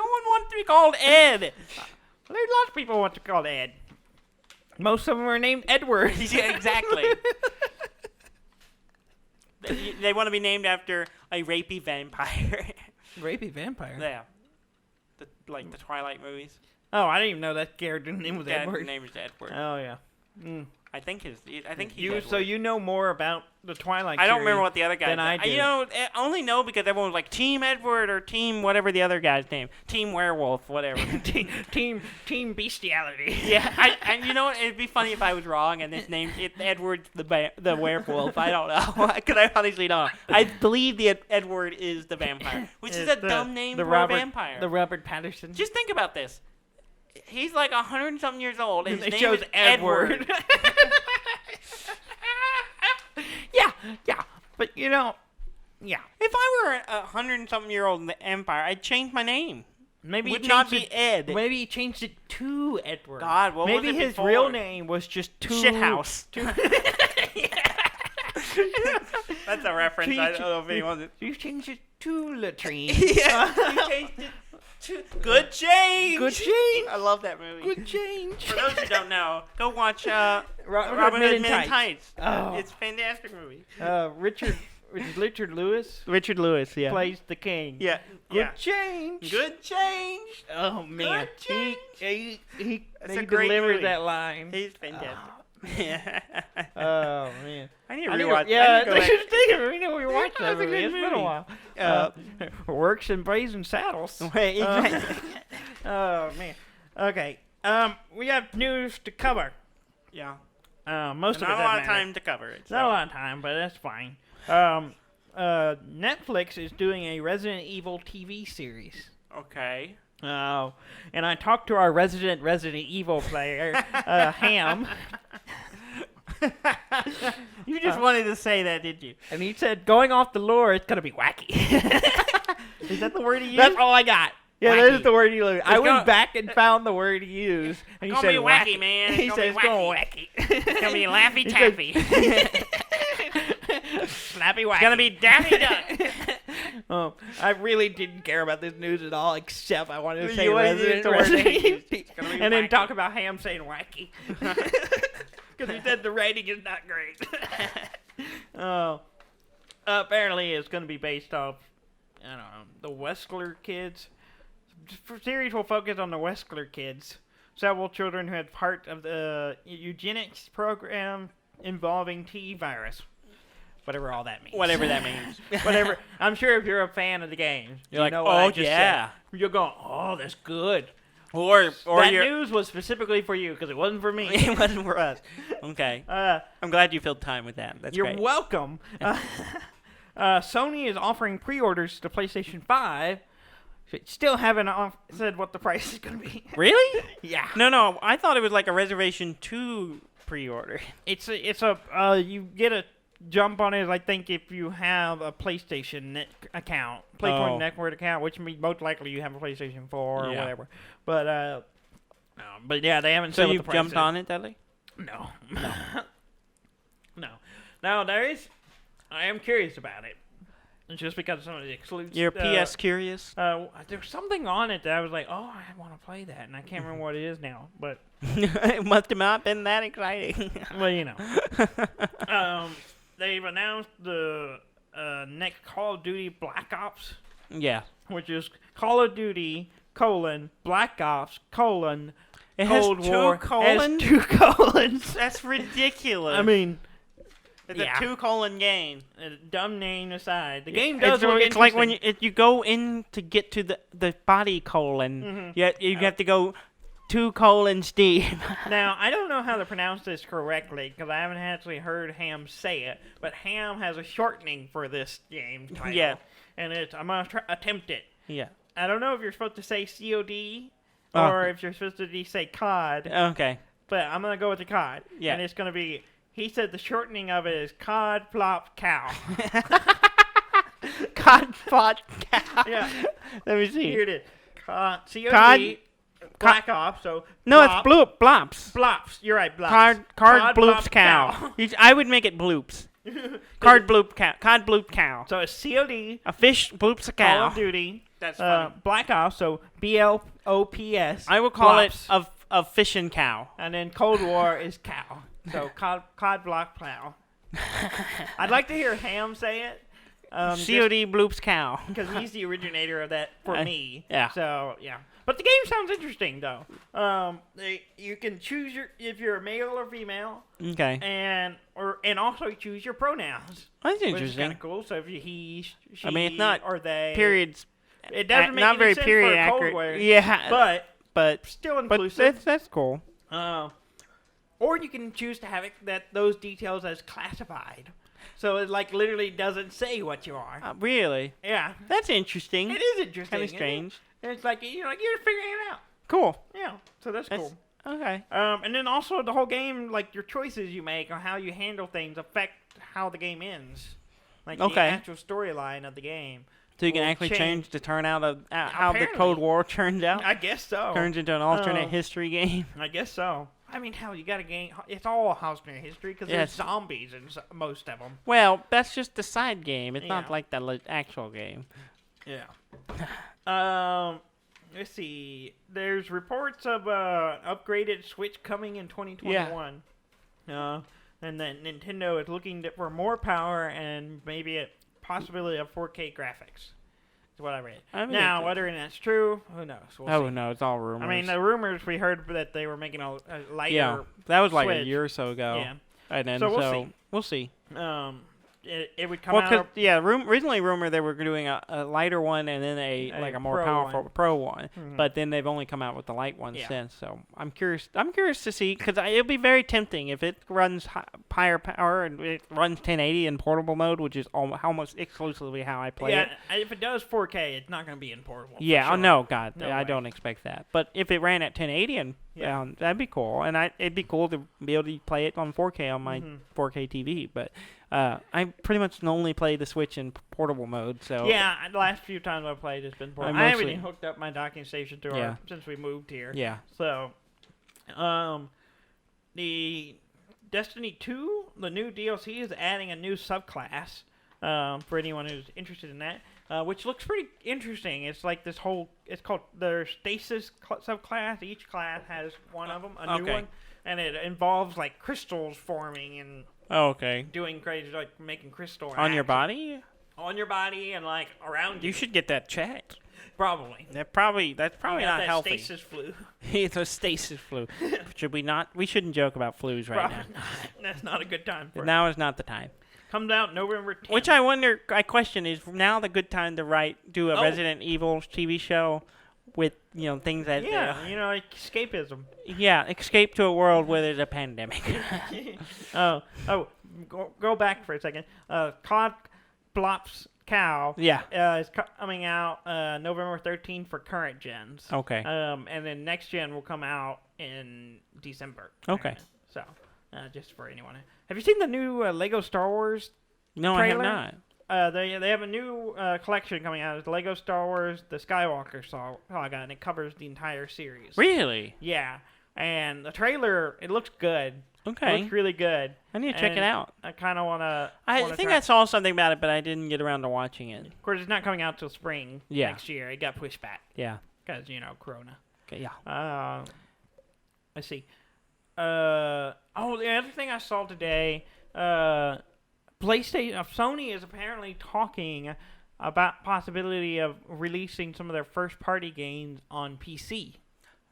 one wants to be called Ed. There's lots of people who want to call Ed. Most of them are named Edward. Yeah, exactly. They want to be named after a rapey vampire. Rapey vampire? Yeah. Like the Twilight movies. Oh, I didn't even know that character's name was Dad's Edward. name is Edward. Oh, yeah. Mm. I think he's So Edward. you know more about the Twilight I don't series remember what the other guy than I do. I only know because everyone was like Team Edward or Team whatever the other guy's name. Team Werewolf, whatever. Team Bestiality. Yeah, and you know what? It'd be funny if I was wrong and his name Edward's the werewolf. I don't know because I honestly don't. I believe the Edward is the vampire, which is a dumb name for a vampire. The Robert Patterson. Just think about this. He's like 100-something years old, and his It name shows is Edward. Yeah. But you know, yeah. If I were 100-something-year-old in the Empire, I'd change my name. Maybe Would he not changed be Ed. Maybe he changed it to Edward. God, what was maybe it his before? real name was just Shithouse. That's a reference. I don't know if anyone. You changed it to latrine. Yeah, you changed it to Good Change. Good change. I love that movie. Good change. For those who don't know, go watch Robin Robin Hood Hood Men in Tights. Oh. It's a fantastic movie. Richard Lewis Richard Lewis, yeah. plays the king. Yeah. Good change. Good change. Oh man, Good change. he It's a great delivers movie. that line. He's fantastic. Oh man, I need to rewatch. Yeah, I need to go back. we know we watched that That's a movie. good It's been a movie. while. Works in brazen saddles. Wait, Oh man. Okay. We have news to cover. yeah. Most of it Not a doesn't lot of matter. time to cover it. Not a lot of time, but that's fine. Netflix is doing a Resident Evil TV series. Okay. Oh, and I talked to our resident Resident Evil player, Ham, You just wanted to say that, did you? and he said, going off the lore, it's gonna be wacky. Is that the word he used? That's all I got. Yeah, Wacky. that is the word he used. I gonna- went back and found the word he used, and he It's said gonna be wacky, man. It's He gonna said be it's going wacky. It's gonna be Laffy He said- Taffy. Slappy wacky. It's gonna be Daffy Duck. Oh, I really didn't care about this news at all, except I wanted to You say wanted to use the word Resident he used. Evil, gonna be and then wacky. talk about Ham saying wacky, because he said the rating is not great. Oh, apparently it's going to be based off, I don't know, the Westler kids. The series will focus on the Westler kids, several children who had part of the eugenics program involving T virus. Whatever all that means. Whatever that means. Whatever. I'm sure if you're a fan of the game, You're like, know what I oh, just yeah. said. You're going, oh, that's good. Or that news was specifically for you because it wasn't for me. It wasn't for us. Okay. I'm glad you filled time with that. That's You're great. welcome. Sony is offering pre-orders to PlayStation 5. Still haven't said what the price is going to be. Really? Yeah. No. I thought it was like a reservation to pre-order. It's a you get a jump on it. I think if you have a PlayStation account, PlayStation Network account, which means most likely you have a PlayStation 4 or whatever. But yeah, they haven't said what the price is. So you jumped on it, Dudley? No. No. Now I am curious about it. Just because of some of the exclusives. You're PS curious? There's something on it that I was like, oh, I want to play that, and I can't remember what it is now. But it must have not been that exciting. Well, you know. They've announced the next Call of Duty Black Ops. Yeah. Which is Call of Duty, Black Ops, it Cold has War. two colons? Has 2 colons. That's ridiculous. I mean... It's a 2-colon game. Dumb name aside, the game does look interesting. It's like when you go in to get to the body colon, you have to go 2 colons deep. Now, I don't know how to pronounce this correctly because I haven't actually heard Ham say it, but Ham has a shortening for this game title. Yeah. And I'm going to attempt it. Yeah. I don't know if you're supposed to say COD or if you're supposed to say COD. Okay. But I'm going to go with the COD. Yeah. And it's going to be... He said the shortening of it is Cod Plop Cow. Cod Plop Cow. Yeah. Let me see. Here it is. COD. Black Ops. So no, it's Blops. Blops. You're right. Blops. Card Bloops Cow. I would make it Bloops. Card Bloop Cow. Cod Bloop Cow. So it's COD. A fish bloops a cow. Call of Duty. That's funny. Black Ops. So BLOPS. I will call it a fishing cow. And then Cold War is cow. So Cod Block Plow. I'd like to hear Ham say it. COD Bloops Cow. Because he's the originator of that for me. Yeah. So, yeah. But the game sounds interesting, though. You can choose if you're a male or female. Okay. And also choose your pronouns. That's interesting. Which is kind of cool. So if you he, she, it's not or they. Periods. It doesn't make not any very sense period for a Cold accurate. War, Yeah. But still inclusive. But that's cool. Or you can choose to have those details as classified. So it literally doesn't say what you are. Really? Yeah. That's interesting. It is interesting. Kind of strange. It's you're figuring it out. Cool. Yeah. So that's cool. Okay. And then also the whole game, your choices you make or how you handle things affect how the game ends. The actual storyline of the game. So you can actually change the turnout of how the Cold War turns out? I guess so. Turns into an alternate history game? I guess so. I mean, hell, you got a game. It's all alternate history because there's zombies in most of them. Well, that's just the side game. It's not like the actual game. Yeah. Let's see. There's reports of upgraded Switch coming in 2021. Yeah. And then Nintendo is looking for more power and maybe a possibility of 4K graphics. Is what I read. Now, whether that's true, who knows? We'll see. No, it's all rumors. I mean, the rumors we heard that they were making a lighter. Yeah, that was like Switch. a year or so ago. Yeah. And then we'll see. It would come out. Originally rumored they were doing a lighter one and then a more powerful pro one, but then they've only come out with the light one since. So I'm curious. I'm curious to see because it'll be very tempting if it runs higher power and it runs 1080 in portable mode, which is almost exclusively how I play it. Yeah, if it does 4K, it's not going to be in portable. Yeah. Sure. Oh no, God, No I way. don't expect that. But if it ran at 1080 and that'd be cool, and it'd be cool to be able to play it on 4K on my 4K TV, but. I pretty much only play the Switch in portable mode, so... Yeah, the last few times I've played, it's been portable. I haven't hooked up my docking station to since we moved here. Yeah. So, the Destiny 2, the new DLC, is adding a new subclass for anyone who's interested in that, which looks pretty interesting. It's like this whole... It's called the Stasis subclass. Each class has one of them, a new one, and it involves, crystals forming and... Oh, okay. Doing crazy, making crystal on your body? On your body and, around you. You should get that checked. Probably. That's probably not healthy. Stasis flu. It's a stasis flu. Should we not? We shouldn't joke about flus right now. That's not a good time for Now is not the time. Comes out November 10th. Which I question, is now the good time to do a Resident Evil TV show with things that escapism. Yeah, escape to a world where there's a pandemic. Go back for a second. Cod Blops Cow. Yeah. Is coming out November 13th for current gens. Okay. And then next gen will come out in December. Okay. So, just for anyone. Have you seen the new Lego Star Wars? No, trailer? I have not. They have a new collection coming out. It's Lego Star Wars: The Skywalker Saga, and it covers the entire series. Really? Yeah. And the trailer, it looks good. Okay. It looks really good. I need to check it out. I kind of want to. I think I saw something about it, but I didn't get around to watching it. Of course, it's not coming out till spring next year. It got pushed back. Yeah. Because, Corona. Okay, yeah. Let's see. The other thing I saw today, Sony is apparently talking about possibility of releasing some of their first-party games on PC.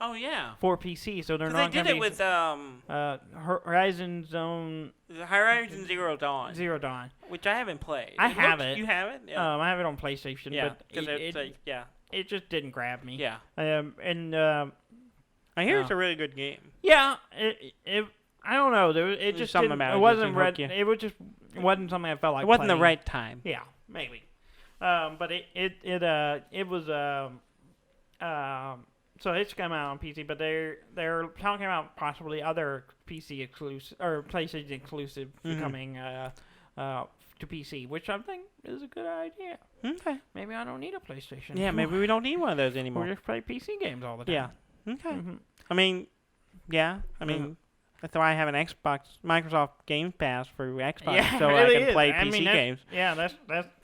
Oh yeah. For PC, so they're not. They did it with Horizon Zero Dawn. Zero Dawn, which I haven't played. I have it. You have it? Yeah. I have it on PlayStation. Yeah. But it just didn't grab me. Yeah. I hear it's a really good game. Yeah. I don't know. It just something about it wasn't red. It wasn't something I felt like. It wasn't playing. the right time. Yeah, maybe. But it was so it's come out on PC, but they're talking about possibly other PC exclusive or PlayStation exclusive coming to PC, which I think is a good idea. Okay. Maybe I don't need a PlayStation. Yeah, maybe we don't need one of those anymore. We'll just play PC games all the time. Yeah. Okay. I mean, that's why I have an Microsoft Game Pass for Xbox, so I can play PC games. Yeah, that's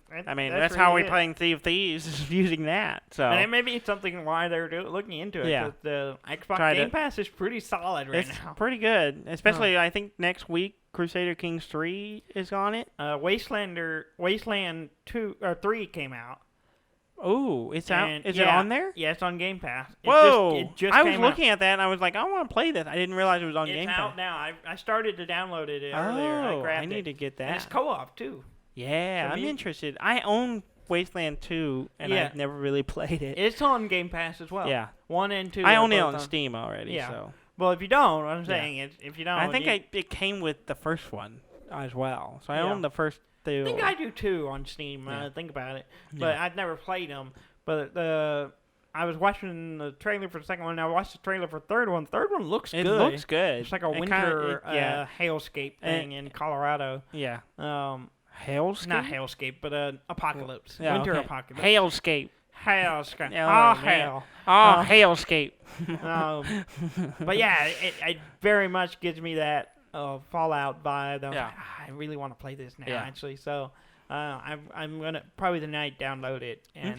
that's how we're playing Sea of Thieves, is using that. So. And it may be something why they're looking into it. Yeah. The Xbox Game Pass is pretty solid right now. It's pretty good, especially I think next week Crusader Kings 3 is on it. Wasteland 2 or 3 came out. Oh, it's out. Is it on there? Yeah, it's on Game Pass. Whoa! I was looking at that and I was like, I want to play this. I didn't realize it was on Game Pass. It's out now. I started to download it earlier. I need to get that. And it's co-op too. Yeah, I'm interested. I own Wasteland 2, and I've never really played it. It's on Game Pass as well. Yeah. 1 and 2. I own it on Steam already. Yeah. So. Well, if you don't, what I'm saying is, if you don't, I think it came with the first one as well. So I own the first two. I think I do too on Steam. Think about it, but I've never played them. But I was watching the trailer for the second one, and I watched the trailer for the third one. The third one looks good. It looks good. It's like a winter hailscape thing in Colorado. Yeah. Hailscape? Not hailscape, but apocalypse. Yeah, winter apocalypse. Hailscape. Hailscape. Oh, hail. Oh, hailscape. But yeah, it very much gives me that Fallout vibe. I really want to play this now, actually. So I'm going to probably tonight download it and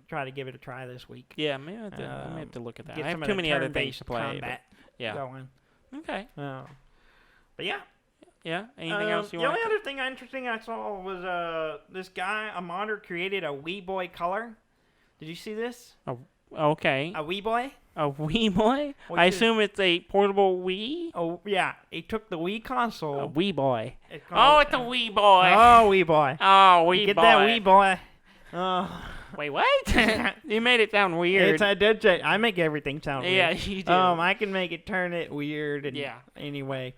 try to give it a try this week. Yeah, maybe I have to look at that. Get I have some too of the many other things to play. Combat going. Okay. But yeah. Yeah. Anything else you want? want? The only other thing interesting I saw was this guy, a modder, created a Wii Boy Color. Did you see this? Okay. A Wii Boy? A Wii Boy? I assume it's a portable Wii? Oh, yeah. He took the Wii console. A Wii Boy. It's a Wii Boy. Oh, Wii Boy. Oh, Wii Boy. Get that Wii Boy. Oh. Wait, what? You made it sound weird. I make everything sound weird. Yeah, you do. I can make it turn it weird. And anyway.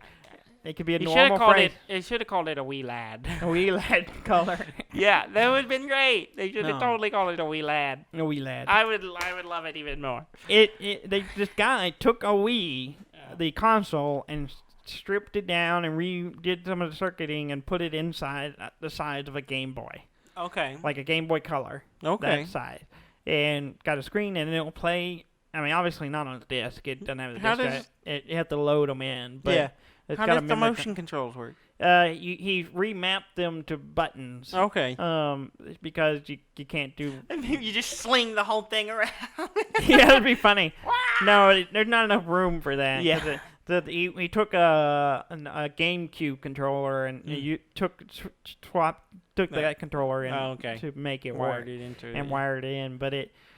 It could be a you normal phrase. It should have called it a Wii Lad. A Wii Lad color. Yeah, that would have been great. They should have totally called it a Wii Lad. A Wii Lad. I would love it even more. This guy took a Wii, the console, and stripped it down and redid some of the circuiting and put it inside the size of a Game Boy. Okay. Like a Game Boy Color. Okay. That size. And got a screen and it'll play. I mean, obviously not on the disc. It doesn't have the disc. You have to load them in. But yeah. How does the motion controls work? He remapped them to buttons. Okay. Because you can't do. You just sling the whole thing around. Yeah, that'd be funny. No, there's not enough room for that. Yeah. He took a GameCube controller and you took that controller in to make it work and wired it in, but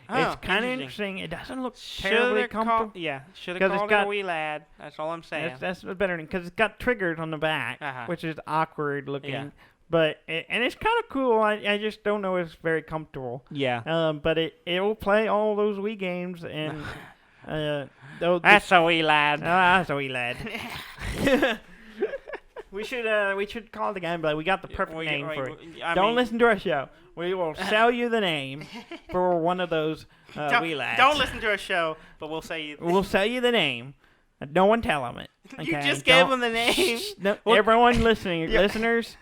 it's kind of interesting. It doesn't look terribly comfortable. Should have called it a Wii Lad. That's all I'm saying. That's better because it's got triggers on the back, which is awkward looking. Yeah. and it's kind of cool. I just don't know if it's very comfortable. Yeah. But it will play all those Wii games and that's a wee lad. That's a wee lad. We should call the game, but we got the perfect name for it. Don't listen to our show. We will sell you the name for one of those wee lads. Don't listen to our show, but we'll sell you. We'll sell you the name. No one tell them it. Okay? You just gave them the name. No, everyone listening, listeners,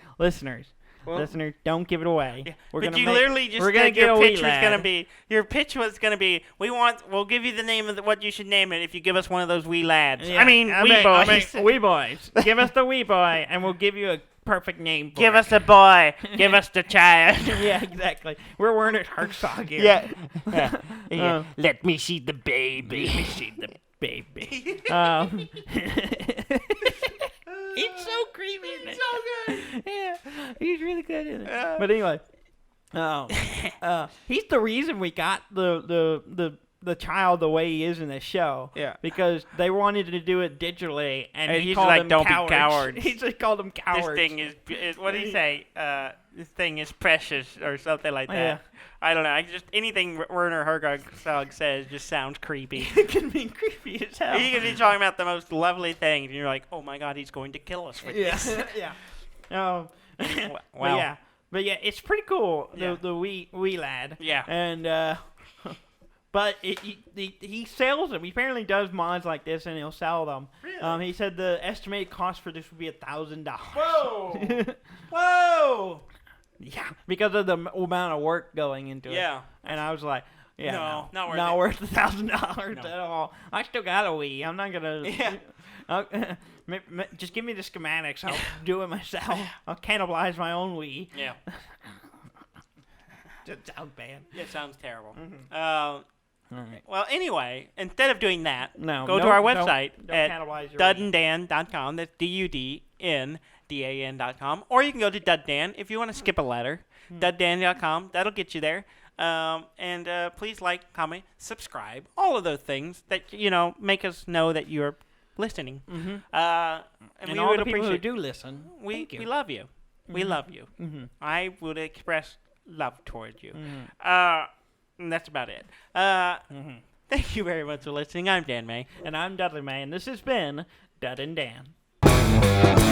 don't give it away. Yeah. We're but gonna you make, literally just we're gonna said get your a pitch wee was gonna lad. be. Your pitch was gonna be. We'll give you the name of what you should name it if you give us one of those wee lads. Yeah, wee boys. Give us the wee boy, and we'll give you a perfect name for Give it. us the boy. Give us the child. Yeah, exactly. We're wearing it Herzog here. Yeah. Let me see the baby. Let me see the baby. He's so creepy. He's so good. Yeah, he's really good in it. But anyway, he's the reason we got the child the way he is in the show. Yeah. Because they wanted to do it digitally, and he he's called like, them "Don't cowards." be cowards. He just called them cowards. This thing is what did he say? This thing is precious or something like that. Yeah. I don't know. Anything Werner Herzog says just sounds creepy. It can be creepy as hell. He could be talking about the most lovely things, and you're like, "Oh my God, he's going to kill us with this." Yeah. Wow. But yeah, it's pretty cool. Yeah. The wee lad. Yeah. And but he sells them. He apparently does mods like this, and he'll sell them. Really? He said the estimated cost for this would be $1,000. Whoa! Whoa! Yeah, because of the amount of work going into it. Yeah. And I was like, yeah, No, not not worth worth $1,000 at all. I still got a Wii. I'm not gonna. Yeah. Just give me the schematics. I'll do it myself. I'll cannibalize my own Wii. Yeah. That sounds bad. It sounds terrible. Mm-hmm. All right. Well, anyway, instead of doing that, No, go to don't- our website don't at cannibalize your Wii. duddandan.com. That's DUDNDAN.com. Or you can go to Duddan if you want to skip a letter. Duddan.com. That'll get you there. And please like, comment, subscribe. All of those things that, make us know that you're listening. Mm-hmm. And we all would the people who appreciate do listen, we thank you. we love you. We love you. Mm-hmm. I would express love towards you. Mm-hmm. And that's about it. Mm-hmm. Thank you very much for listening. I'm Dan May. And I'm Dudley May, and this has been Dud and Dan.